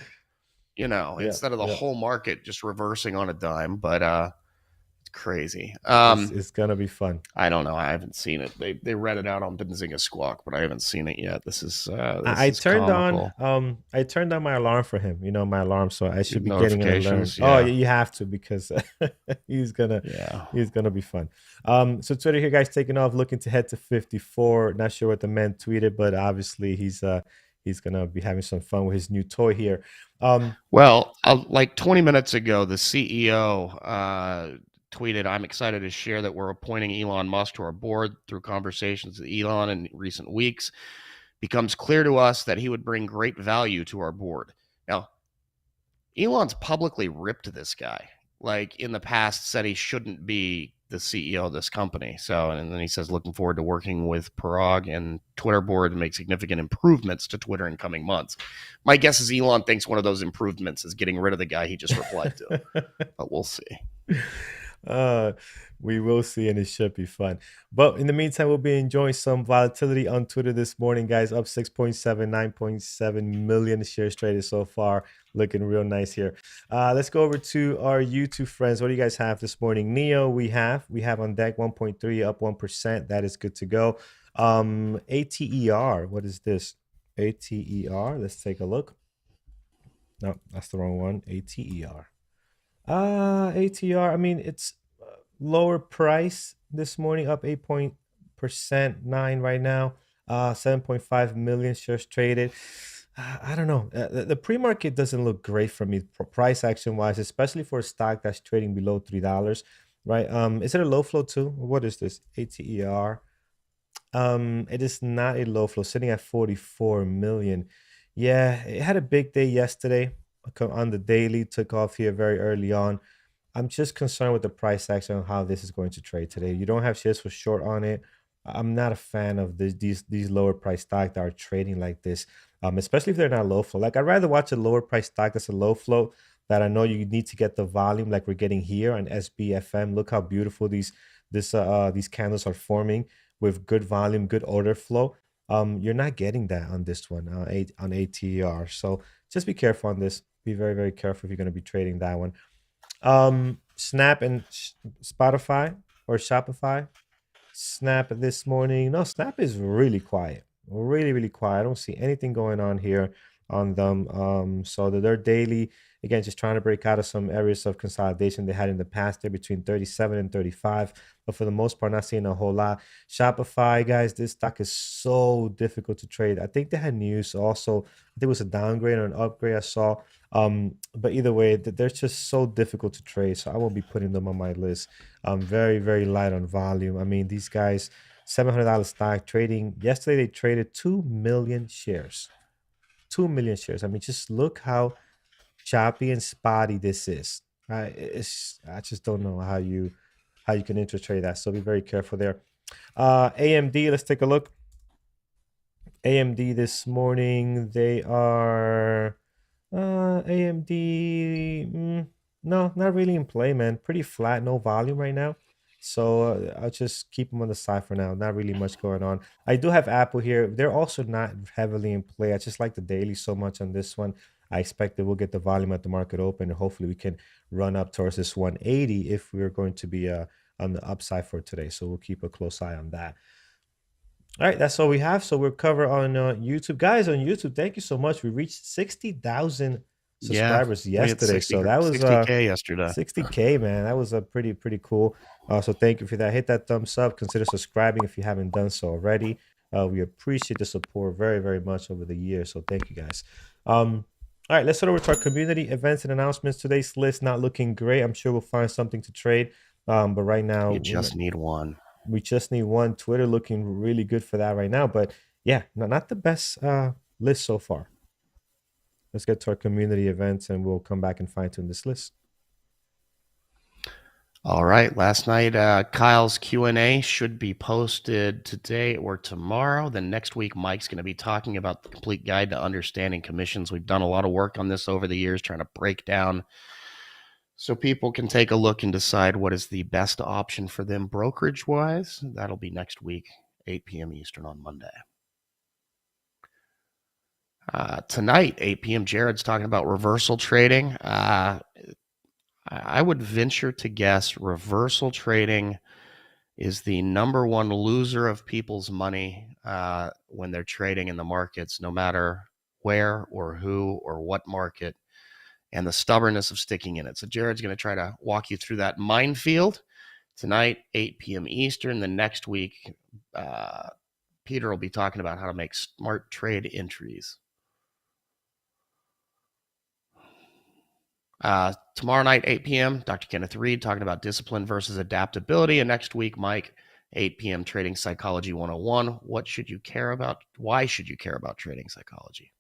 instead of the whole market just reversing on a dime. But crazy.
It's gonna be fun.
I don't know. I haven't seen it. They read it out on Benzinga Squawk, but I haven't seen it yet. This is
I turned
comical.
on I turned on my alarm for him. You know, my alarm, so I should be getting an alert.
Notifications,
Oh,
yeah.
you have to, because he's gonna be fun. So Twitter here, guys, taking off, looking to head to 54. Not sure what the man tweeted, but obviously he's gonna be having some fun with his new toy here.
Well, like 20 minutes ago, the CEO tweeted, "I'm excited to share that we're appointing Elon Musk to our board. Through conversations with Elon in recent weeks, becomes clear to us that he would bring great value to our board." Now, Elon's publicly ripped this guy. Like in the past, said he shouldn't be the CEO of this company. So, and then he says, looking forward to working with Parag and Twitter board to make significant improvements to Twitter in coming months. My guess is Elon thinks one of those improvements is getting rid of the guy he just replied to, but we'll see.
We will see, and it should be fun. But in the meantime, we'll be enjoying some volatility on Twitter this morning, guys. Up 6.7, 9.7 million shares traded so far. Looking real nice here. Let's go over to our YouTube friends. What do you guys have this morning? Neo, we have on deck 1.3, up 1%. That is good to go. ATER, what is this? ATER, let's take a look. No, that's the wrong one. ATER. ATR, I mean, it's lower price this morning, up 8% right now. 7.5 million shares traded. I don't know. The pre-market doesn't look great for me, price action wise, especially for a stock that's trading below $3, right? Is it a low flow too? What is this? ATER. It is not a low flow, sitting at 44 million. Yeah, it had a big day yesterday on the daily, took off here very early on. I'm just concerned with the price action on how this is going to trade today. You don't have shares for short on it. I'm not a fan of these lower price stocks that are trading like this, especially if they're not low flow. Like, I'd rather watch a lower price stock that's a low flow that I know you need to get the volume like we're getting here on SBFM. Look how beautiful these candles are forming with good volume, good order flow. You're not getting that on this one, on ATR. So just be careful on this. Be very, very careful if you're going to be trading that one. Snap and Spotify or Shopify. Snap this morning. No, Snap is really quiet. Really, really quiet. I don't see anything going on here on them. So they're daily, again, just trying to break out of some areas of consolidation they had in the past. They're between 37 and 35, but for the most part, not seeing a whole lot. Shopify, guys, this stock is so difficult to trade. I think they had news also. I think it was a downgrade or an upgrade I saw. But either way, they're just so difficult to trade. So I won't be putting them on my list. Very, very light on volume. I mean, these guys, $700 stock trading. Yesterday, they traded 2 million shares. 2 million shares. I mean, just look how choppy and spotty this is. I just don't know how you can intertrade that. So be very careful there. AMD, let's take a look. AMD this morning, they are AMD. No, not really in play, man. Pretty flat, no volume right now. So I'll just keep them on the side for now. Not really much going on. I do have Apple here. They're also not heavily in play. I just like the daily so much on this one. I expect that we'll get the volume at the market open, and hopefully we can run up towards this 180 if we're going to be on the upside for today. So we'll keep a close eye on that. All right, that's all we have. So we're covered on YouTube. Guys, on YouTube, thank you so much. We reached 60,000 subscribers yesterday. So that was
60K yesterday.
60K, man. That was a pretty cool. So thank you for that. Hit that thumbs up. Consider subscribing if you haven't done so already. We appreciate the support very, very much over the years. So thank you, guys. All right, let's head over to our community events and announcements. Today's list not looking great. I'm sure we'll find something to trade. But right now,
you just need one.
We just need one. Twitter looking really good for that right now. But yeah, not the best list so far. Let's get to our community events and we'll come back and fine tune this list.
All right. Last night, Kyle's Q&A should be posted today or tomorrow. Then next week, Mike's going to be talking about the complete guide to understanding commissions. We've done a lot of work on this over the years, trying to break down so people can take a look and decide what is the best option for them brokerage-wise. That'll be next week, 8 p.m. Eastern on Monday. Tonight, 8 p.m., Jared's talking about reversal trading. I I would venture to guess reversal trading is the number one loser of people's money when they're trading in the markets, no matter where or who or what market, and the stubbornness of sticking in it. So Jared's going to try to walk you through that minefield tonight, 8 p.m. Eastern. The next week, Peter will be talking about how to make smart trade entries. Tomorrow night, 8 p.m., Dr. Kenneth Reed talking about discipline versus adaptability. And next week, Mike, 8 p.m., Trading Psychology 101. What should you care about? Why should you care about trading psychology?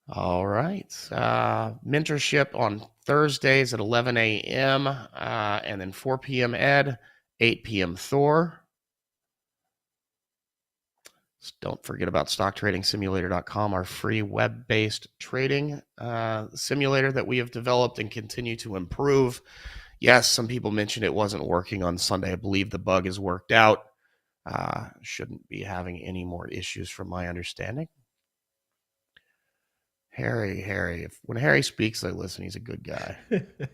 All right. Mentorship on Thursdays at 11 a.m. And then 4 p.m. Ed, 8 p.m. Thor. Don't forget about stocktradingsimulator.com, our free web-based trading simulator that we have developed and continue to improve. Yes, some people mentioned it wasn't working on Sunday. I believe the bug is worked out. Shouldn't be having any more issues from my understanding. Harry. When Harry speaks, I listen. He's a good guy.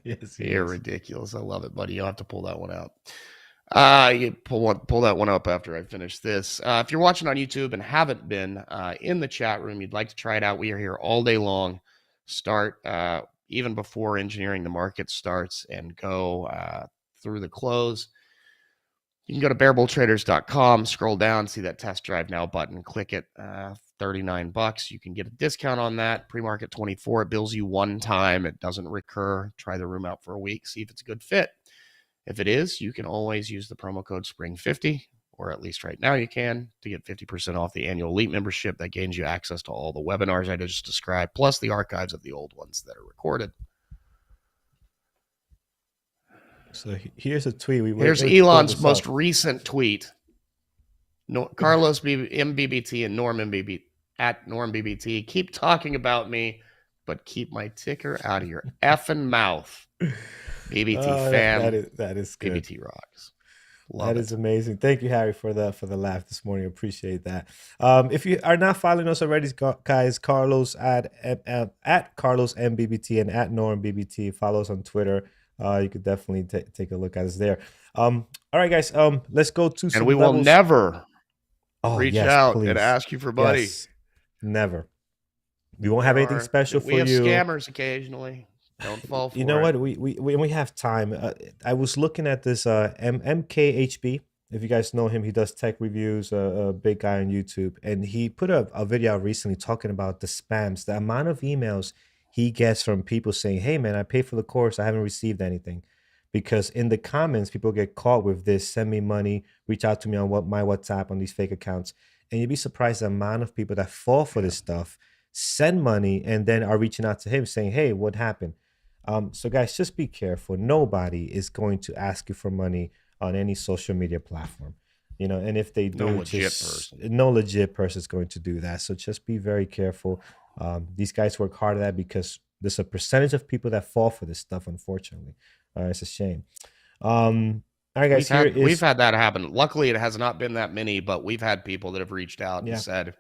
Yes,
You're
is.
ridiculous. I love it, buddy. You'll have to pull that one out. You pull that one up after I finish this. If you're watching on YouTube and haven't been in the chat room, you'd like to try it out. We are here all day long. Start even before engineering the market starts and go through the close. You can go to bearabletraderscom, scroll down, see that test drive now button, click it. $39. You can get a discount on that. Pre-market 24. It bills you one time. It doesn't recur. Try the room out for a week. See if it's a good fit. If it is, you can always use the promo code SPRING50, or at least right now you can, to get 50% off the annual Elite membership. That gains you access to all the webinars I just described, plus the archives of the old ones that are recorded.
So here's a tweet.
Here's Elon's most recent tweet. Carlos MBBT and Norm MBBT at Norm BBT. Keep talking about me, but keep my ticker out of your effing mouth. BBT fam.
That is good.
BBT rocks.
That is amazing. Thank you, Harry, for the laugh this morning. Appreciate that. If you are not following us already, guys, Carlos at Carlos MBBT and at Norm BBT. Follow us on Twitter. You could definitely take a look at us there. All right, guys. Let's go to some.
And we will never reach out
please.
and ask you for money.
Yes, never. We won't have anything special for you.
We have scammers occasionally. Don't fall for it.
You know what? We have time. I was looking at this MKHB. If you guys know him, he does tech reviews, a big guy on YouTube. And he put a video out recently talking about the spams, the amount of emails he gets from people saying, hey, man, I paid for the course. I haven't received anything. Because in the comments, people get caught with this, send me money, reach out to me on my WhatsApp on these fake accounts. And you'd be surprised the amount of people that fall for this stuff, send money, and then are reaching out to him saying, hey, what happened? So guys, just be careful. Nobody is going to ask you for money on any social media platform, and if they do, no legit person is going to do that. So just be very careful. These guys work hard at that because there's a percentage of people that fall for this stuff, unfortunately. It's a shame. All right, guys,
we've had that happen. Luckily, it has not been that many, but we've had people that have reached out and said,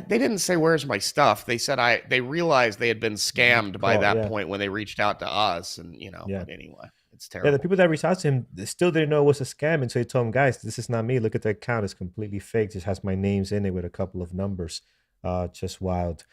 they didn't say, where's my stuff? They said they realized they had been scammed by that point when they reached out to us. And, but anyway, it's terrible.
Yeah, the people that reached out to him still didn't know it was a scam. And so he told them, guys, this is not me. Look at the account. It's completely fake. It just has my names in it with a couple of numbers. Just wild.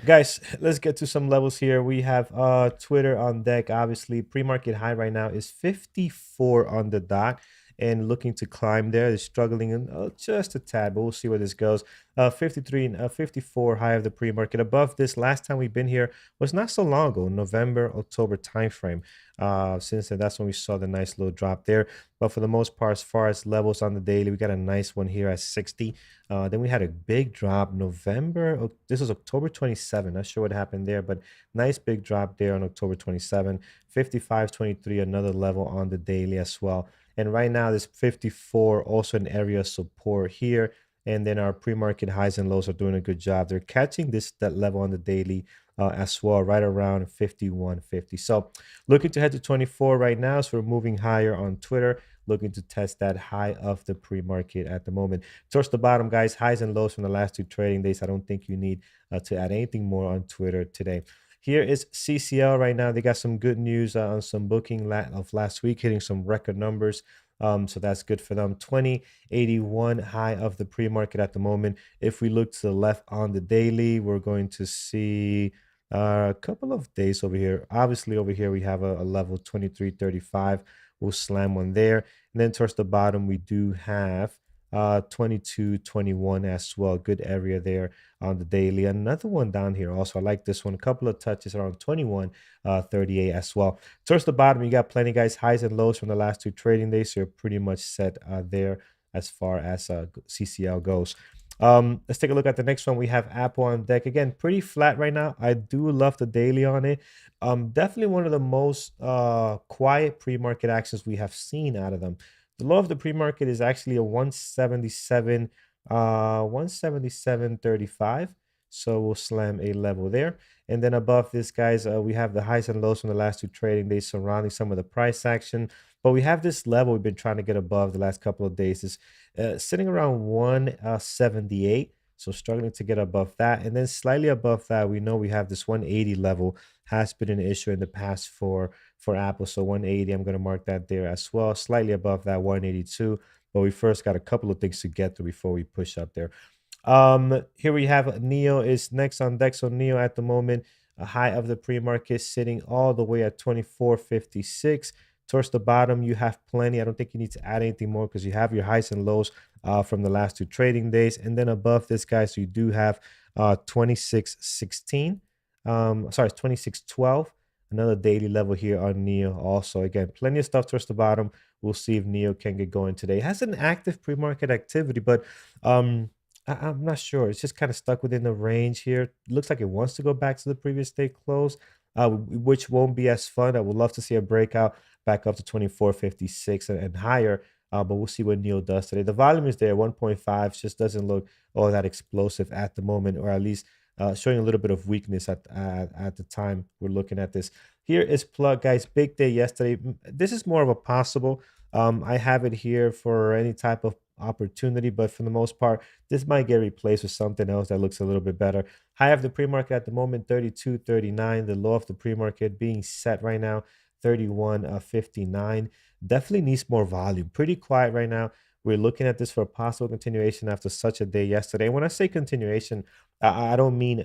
Guys, let's get to some levels here. We have Twitter on deck. Obviously, pre-market high right now is 54 on the dot. And looking to climb there. They're struggling just a tad, but we'll see where this goes. 53 and 54 high of the pre-market. Above this, last time we've been here was not so long ago, November, October timeframe. Since then, that's when we saw the nice little drop there. But for the most part, as far as levels on the daily, we got a nice one here at 60. Then we had a big drop November. This was October 27. Not sure what happened there, but nice big drop there on October 27. 55.23, another level on the daily as well. And right now, this 54, also an area of support here. And then our pre-market highs and lows are doing a good job. They're catching that level on the daily as well, right around 51.50. So looking to head to 24 right now. So we're moving higher on Twitter, looking to test that high of the pre-market at the moment. Towards the bottom, guys, highs and lows from the last two trading days. I don't think you need to add anything more on Twitter today. Here is CCL right now. They got some good news on some booking of last week, hitting some record numbers. So that's good for them. 2081 high of the pre-market at the moment. If we look to the left on the daily, we're going to see a couple of days over here. Obviously, over here we have a level 2335. We'll slam one there. And then towards the bottom, we do have 2221 as well. Good area there on the daily. Another one down here also. I like this one. A couple of touches around 2138 as well. Towards the bottom, you got plenty, guys. Highs and lows from the last 2 trading days. So you're pretty much set there as far as CCL goes. Let's take a look at the next one. We have Apple on deck. Again, pretty flat right now. I do love the daily on it. Definitely one of the most quiet pre-market actions we have seen out of them. The low of the pre-market is actually a 177, 177.35. So we'll slam a level there. And then above this, guys, we have the highs and lows from the last 2 trading days surrounding some of the price action. But we have this level we've been trying to get above the last couple of days. Is sitting around 178. So struggling to get above that. And then slightly above that, we know we have this 180 level. Has been an issue in the past for Apple. So 180, I'm going to mark that there as well. Slightly above that 182. But we first got a couple of things to get through before we push up there. Here we have Neo is next on deck. So Neo at the moment, a high of the pre-market sitting all the way at 2456. Towards the bottom, you have plenty. I don't think you need to add anything more because you have your highs and lows from the last 2 trading days. And then above this, guys, so you do have 2616. Sorry, 2612. Another daily level here on Neo also. Again, plenty of stuff towards the bottom. We'll see if Neo can get going today. It has an active pre-market activity, but I'm not sure. It's just kind of stuck within the range here. It looks like it wants to go back to the previous day close, which won't be as fun. I would love to see a breakout back up to 2456 and higher. But we'll see what Neo does today. The volume is there, 1.5. Just doesn't look all that explosive at the moment, or at least showing a little bit of weakness at the time we're looking at this. Here is Plug, guys. Big day yesterday. This is more of a possible. I have it here for any type of opportunity, but for the most part, this might get replaced with something else that looks a little bit better. High of the pre-market at the moment, 32.39. The low of the pre-market being set right now, 31.59. Definitely needs more volume. Pretty quiet right now. We're looking at this for a possible continuation after such a day yesterday. When I say continuation, I don't mean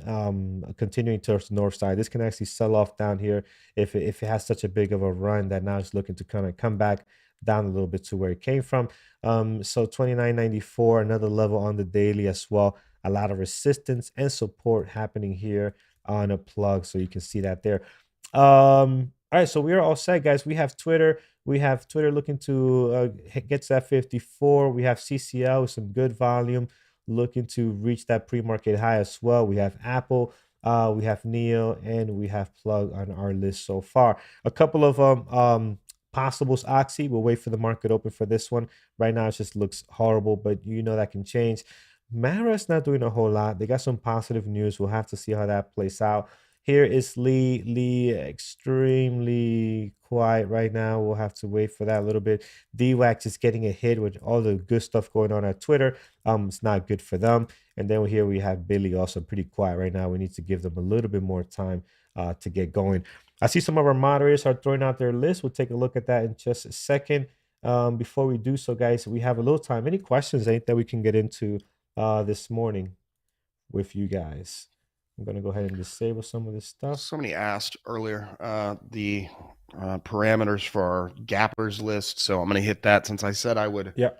continuing towards the north side. This can actually sell off down here if it has such a big of a run that now it's looking to kind of come back down a little bit to where it came from. So 29.94, another level on the daily as well. A lot of resistance and support happening here on a Plug. So you can see that there. All right, so we are all set, guys. We have Twitter. We have Twitter looking to get to that 54. We have CCL with some good volume, looking to reach that pre-market high as well. We have Apple, we have Neo, and we have Plug on our list so far. A couple of possibles, Oxy. We'll wait for the market open for this one. Right now, it just looks horrible, but you know that can change. Mara's not doing a whole lot. They got some positive news. We'll have to see how that plays out. Here is Lee. Lee, extremely quiet right now. We'll have to wait for that a little bit. DWAC is getting a hit with all the good stuff going on at Twitter. It's not good for them. And then here we have Billy, also pretty quiet right now. We need to give them a little bit more time to get going. I see some of our moderators are throwing out their list. We'll take a look at that in just a second. Before we do so, guys, we have a little time. Any questions that we can get into this morning with you guys? I'm going to go ahead and disable some of this stuff.
Somebody asked earlier the parameters for our gappers list. So I'm going to hit that since I said I would.
Yeah.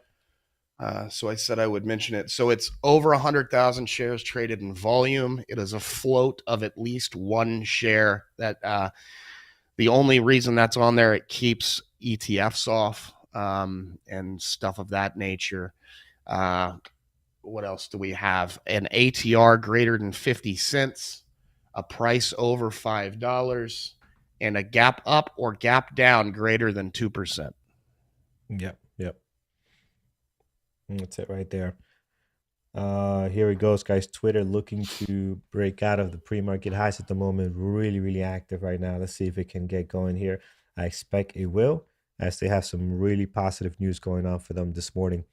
So I said I would mention it. So it's over 100,000 shares traded in volume. It is a float of at least 1 share. That the only reason that's on there, it keeps ETFs off and stuff of that nature. What else do we have? An ATR greater than 50 cents, a price over $5, and a gap up or gap down greater than 2%.
Yep. That's it right there. Here it goes, guys. Twitter looking to break out of the pre-market highs at the moment. Really, really active right now. Let's see if it can get going here. I expect it will, as they have some really positive news going on for them this morning.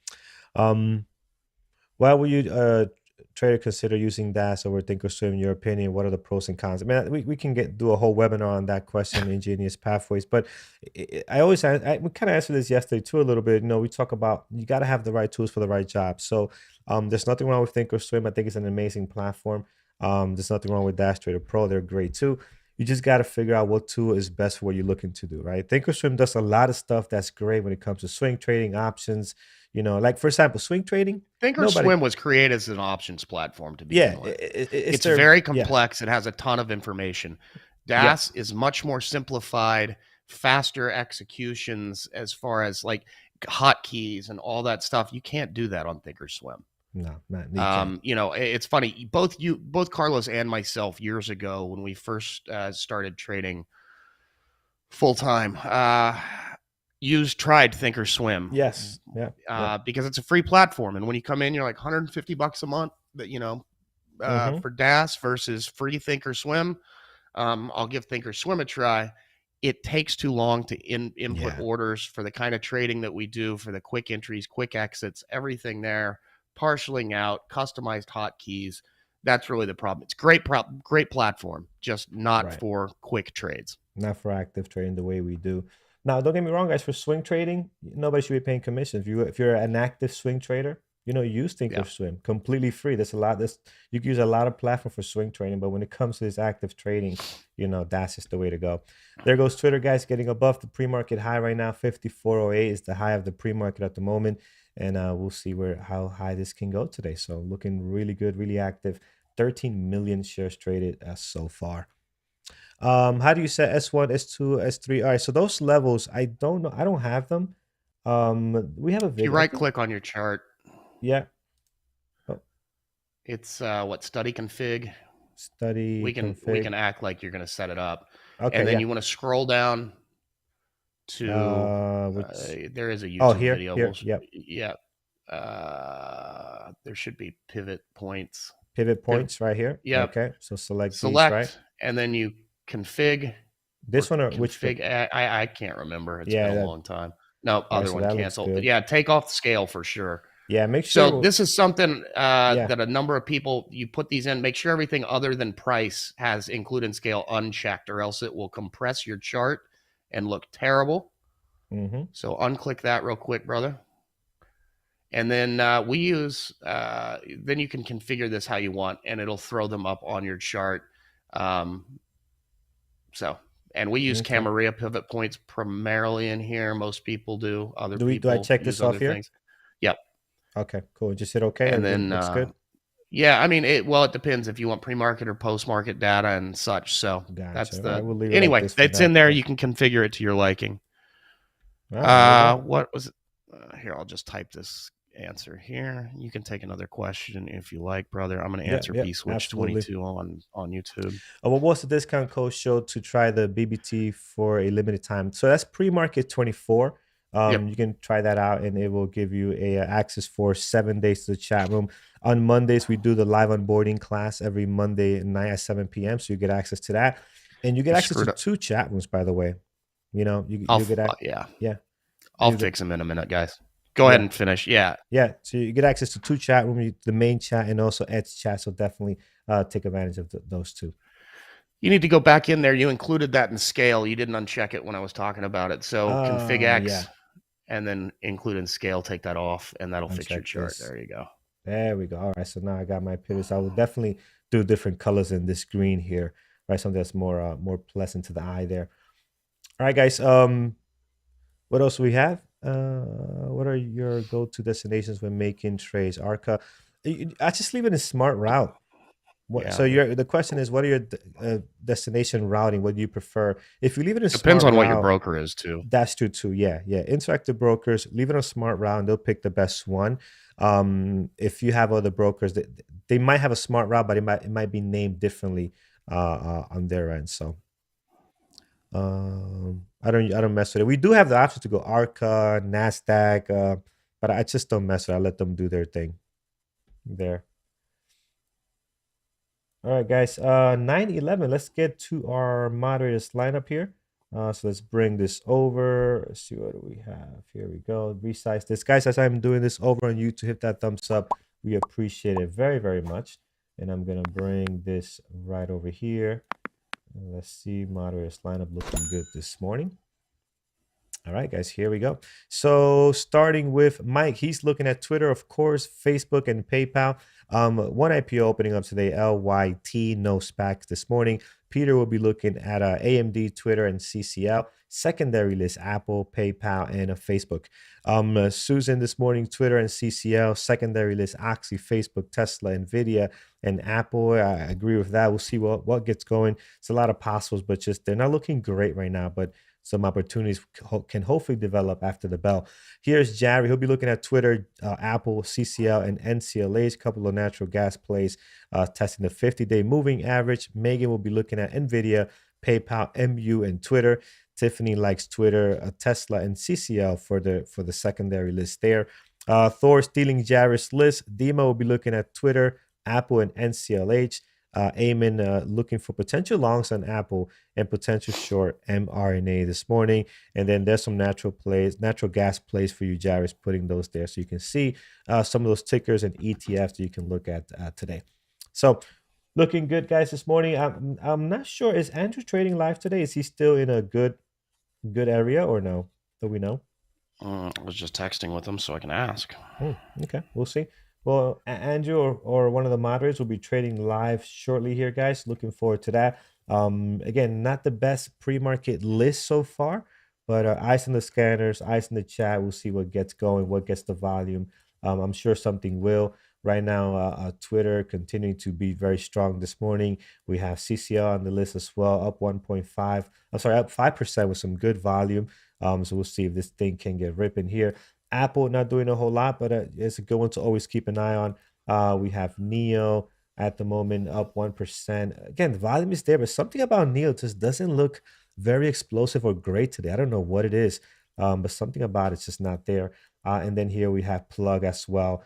While you trader consider using DAS over Thinkorswim? In your opinion, what are the pros and cons? I mean, we can do a whole webinar on that question, ingenious pathways. But we kind of answered this yesterday too a little bit. You know, we talk about you got to have the right tools for the right job. So there's nothing wrong with Thinkorswim. I think it's an amazing platform. There's nothing wrong with Dash Trader Pro. They're great too. You just got to figure out what tool is best for what you're looking to do, right? Thinkorswim does a lot of stuff that's great when it comes to swing trading, options. You know, like for example, swing trading.
Thinkorswim was created as an options platform to begin with. It's very complex. It has a ton of information. DAS is much more simplified, faster executions as far as like hotkeys and all that stuff. You can't do that on Thinkorswim.
No, not
you know, it's funny. Both Carlos and myself years ago when we first started trading full time, tried Thinkorswim.
Yes,
because it's a free platform, and when you come in, you're like $150 a month. You know, for DAS versus free Thinkorswim. I'll give Thinkorswim a try. It takes too long to input orders for the kind of trading that we do, for the quick entries, quick exits, everything there. Partialing out, customized hotkeys. That's really the problem. It's great platform, just not for quick trades.
Not for active trading the way we do. Now, don't get me wrong, guys. For swing trading, nobody should be paying commission. If you're an active swing trader, you know, use Thinkorswim, completely free. You can use a lot of platform for swing trading, but when it comes to this active trading, you know, that's just the way to go. There goes Twitter, guys, getting above the pre-market high right now. 54.08 is the high of the pre-market at the moment. And we'll see how high this can go today. So looking really good, really active. 13 million shares traded so far. How do you set S1, S2, S3? All right, so those levels, I don't know. I don't have them. We have a video.
You right-click on your chart.
Yeah.
Oh. It's study config.
Study.
We can act like you're going to set it up.
Okay.
And then you want to scroll down to there is a YouTube video. There should be pivot points.
Right here.
Yeah.
Okay. So select these, right?
And then you config.
This one or which?
I can't remember. It's been a long time. No, other one canceled. But yeah, take off the scale for sure.
Yeah, make sure.
So this is something that a number of people, you put these in, make sure everything other than price has include and scale unchecked, or else it will compress your chart and look terrible. So unclick that real quick, brother. And then we use, then you can configure this how you want, and it'll throw them up on your chart. And we use Camarilla pivot points primarily in here. Most people do.
Do I check this off here?
Yep.
Okay, cool. Just hit okay,
and then looks good. Yeah, I mean, it depends if you want pre-market or post-market data and such. So that's anyway. It's in there. You can configure it to your liking. What was it? Here, I'll just type this answer here. You can take another question if you like, brother. I'm going to answer B-Switch 22 on YouTube.
What was the discount code showed to try the BBT for a limited time? So that's pre-market 24. You can try that out, and it will give you access for 7 days to the chat room. On Mondays, we do the live onboarding class every Monday night at 7 p.m. So you get access to that, and you get access to 2 chat rooms. By the way, you know you get
I'll fix them in a minute, guys. Go ahead and finish. Yeah.
So you get access to 2 chat rooms, the main chat and also Ed's chat. So definitely take advantage of those 2.
You need to go back in there. You included that in scale. You didn't uncheck it when I was talking about it. So config X. And then include in scale, take that off, and that'll fix your chart. There you go.
There we go. All right, so now I got my pivots. I will definitely do different colors in this green here, right? Something that's more pleasant to the eye there. All right, guys. What else do we have? What are your go-to destinations when making trades? Arca, I just leave it in smart route. So the question is, what are your destination routing? What do you prefer? If you leave it in
depends
smart
on what
route,
your broker is too.
That's true too. Yeah. Interactive brokers, leave it on smart route, and they'll pick the best one. If you have other brokers, they might have a smart route, but it might be named differently on their end. So I don't mess with it. We do have the option to go Arca, NASDAQ, but I just don't mess with it. I let them do their thing there. All right, guys, 9:11. Let's get to our moderators lineup here. So let's bring this over. Let's see what do we have. Here we go. Resize this. Guys, as I'm doing this over on YouTube, hit that thumbs up. We appreciate it very, very much. And I'm going to bring this right over here. Let's see, moderators lineup looking good this morning. All right, guys, here we go. So starting with Mike, he's looking at Twitter, of course, Facebook, and PayPal. One IPO opening up today, LYT, no SPACs this morning. Peter will be looking at AMD, Twitter, and CCL. Secondary list, Apple, PayPal, and Facebook. Susan this morning, Twitter and CCL. Secondary list, Oxy, Facebook, Tesla, NVIDIA, and Apple. I agree with that. We'll see what gets going. It's a lot of possibles, but just they're not looking great right now. But some opportunities can hopefully develop after the bell. Here's Jerry. He'll be looking at Twitter, Apple, CCL, and NCLH, a couple of natural gas plays, testing the 50-day moving average. Megan will be looking at NVIDIA, PayPal, MU, and Twitter. Tiffany likes Twitter, Tesla, and CCL for the secondary list there. Thor stealing Jairus' list. Dima will be looking at Twitter, Apple, and NCLH. Eamon looking for potential longs on Apple and potential short mRNA this morning. And then there's some natural gas plays for you, Jairus, putting those there so you can see some of those tickers and ETFs that you can look at today. So looking good, guys, this morning. I'm not sure. Is Andrew trading live today? Is he still in a good area or no? Do we know?
I was just texting with him so I can ask.
Okay, we'll see. Well, Andrew or one of the moderators will be trading live shortly here, guys. Looking forward to that. Again, not the best pre-market list so far, but eyes on the scanners, eyes in the chat. We'll see what gets going, what gets the volume. I'm sure something will. Right now, Twitter continuing to be very strong this morning. We have CCL on the list as well, up 1.5. I'm sorry, up 5% with some good volume. So we'll see if this thing can get ripping here. Apple not doing a whole lot, but it's a good one to always keep an eye on. We have Neo at the moment up 1%. Again, the volume is there, but something about Neo just doesn't look very explosive or great today. I don't know what it is, but something about it's just not there. And then here we have Plug as well,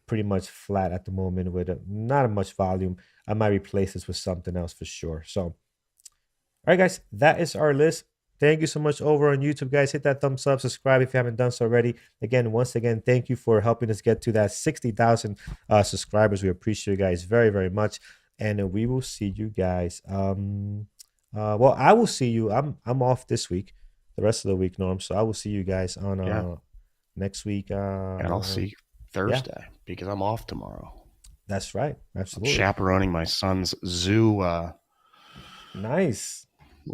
pretty much flat at the moment with not much volume. I might replace this with something else for sure. So, all right, guys, that is our list. Thank you so much over on YouTube, guys. Hit that thumbs up, subscribe if you haven't done so already. Once again, thank you for helping us get to that 60,000 subscribers. We appreciate you guys very, very much. And we will see you guys. Well, I will see you. I'm off this week, the rest of the week, Norm. So I will see you guys on next week.
And I'll see you Thursday because I'm off tomorrow.
That's right. Absolutely.
I'm chaperoning my son's zoo.
Nice.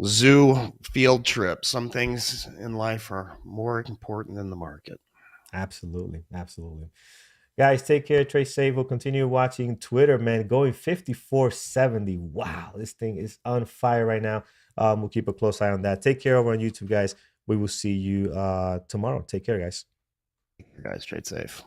Zoo field trip. Some things in life are more important than the market.
Absolutely. Guys, take care. Trade safe. We'll continue watching Twitter, man. Going 54.70. Wow, this thing is on fire right now. We'll keep a close eye on that. Take care over on YouTube, guys. We will see you tomorrow. Take care, guys.
Guys, trade safe.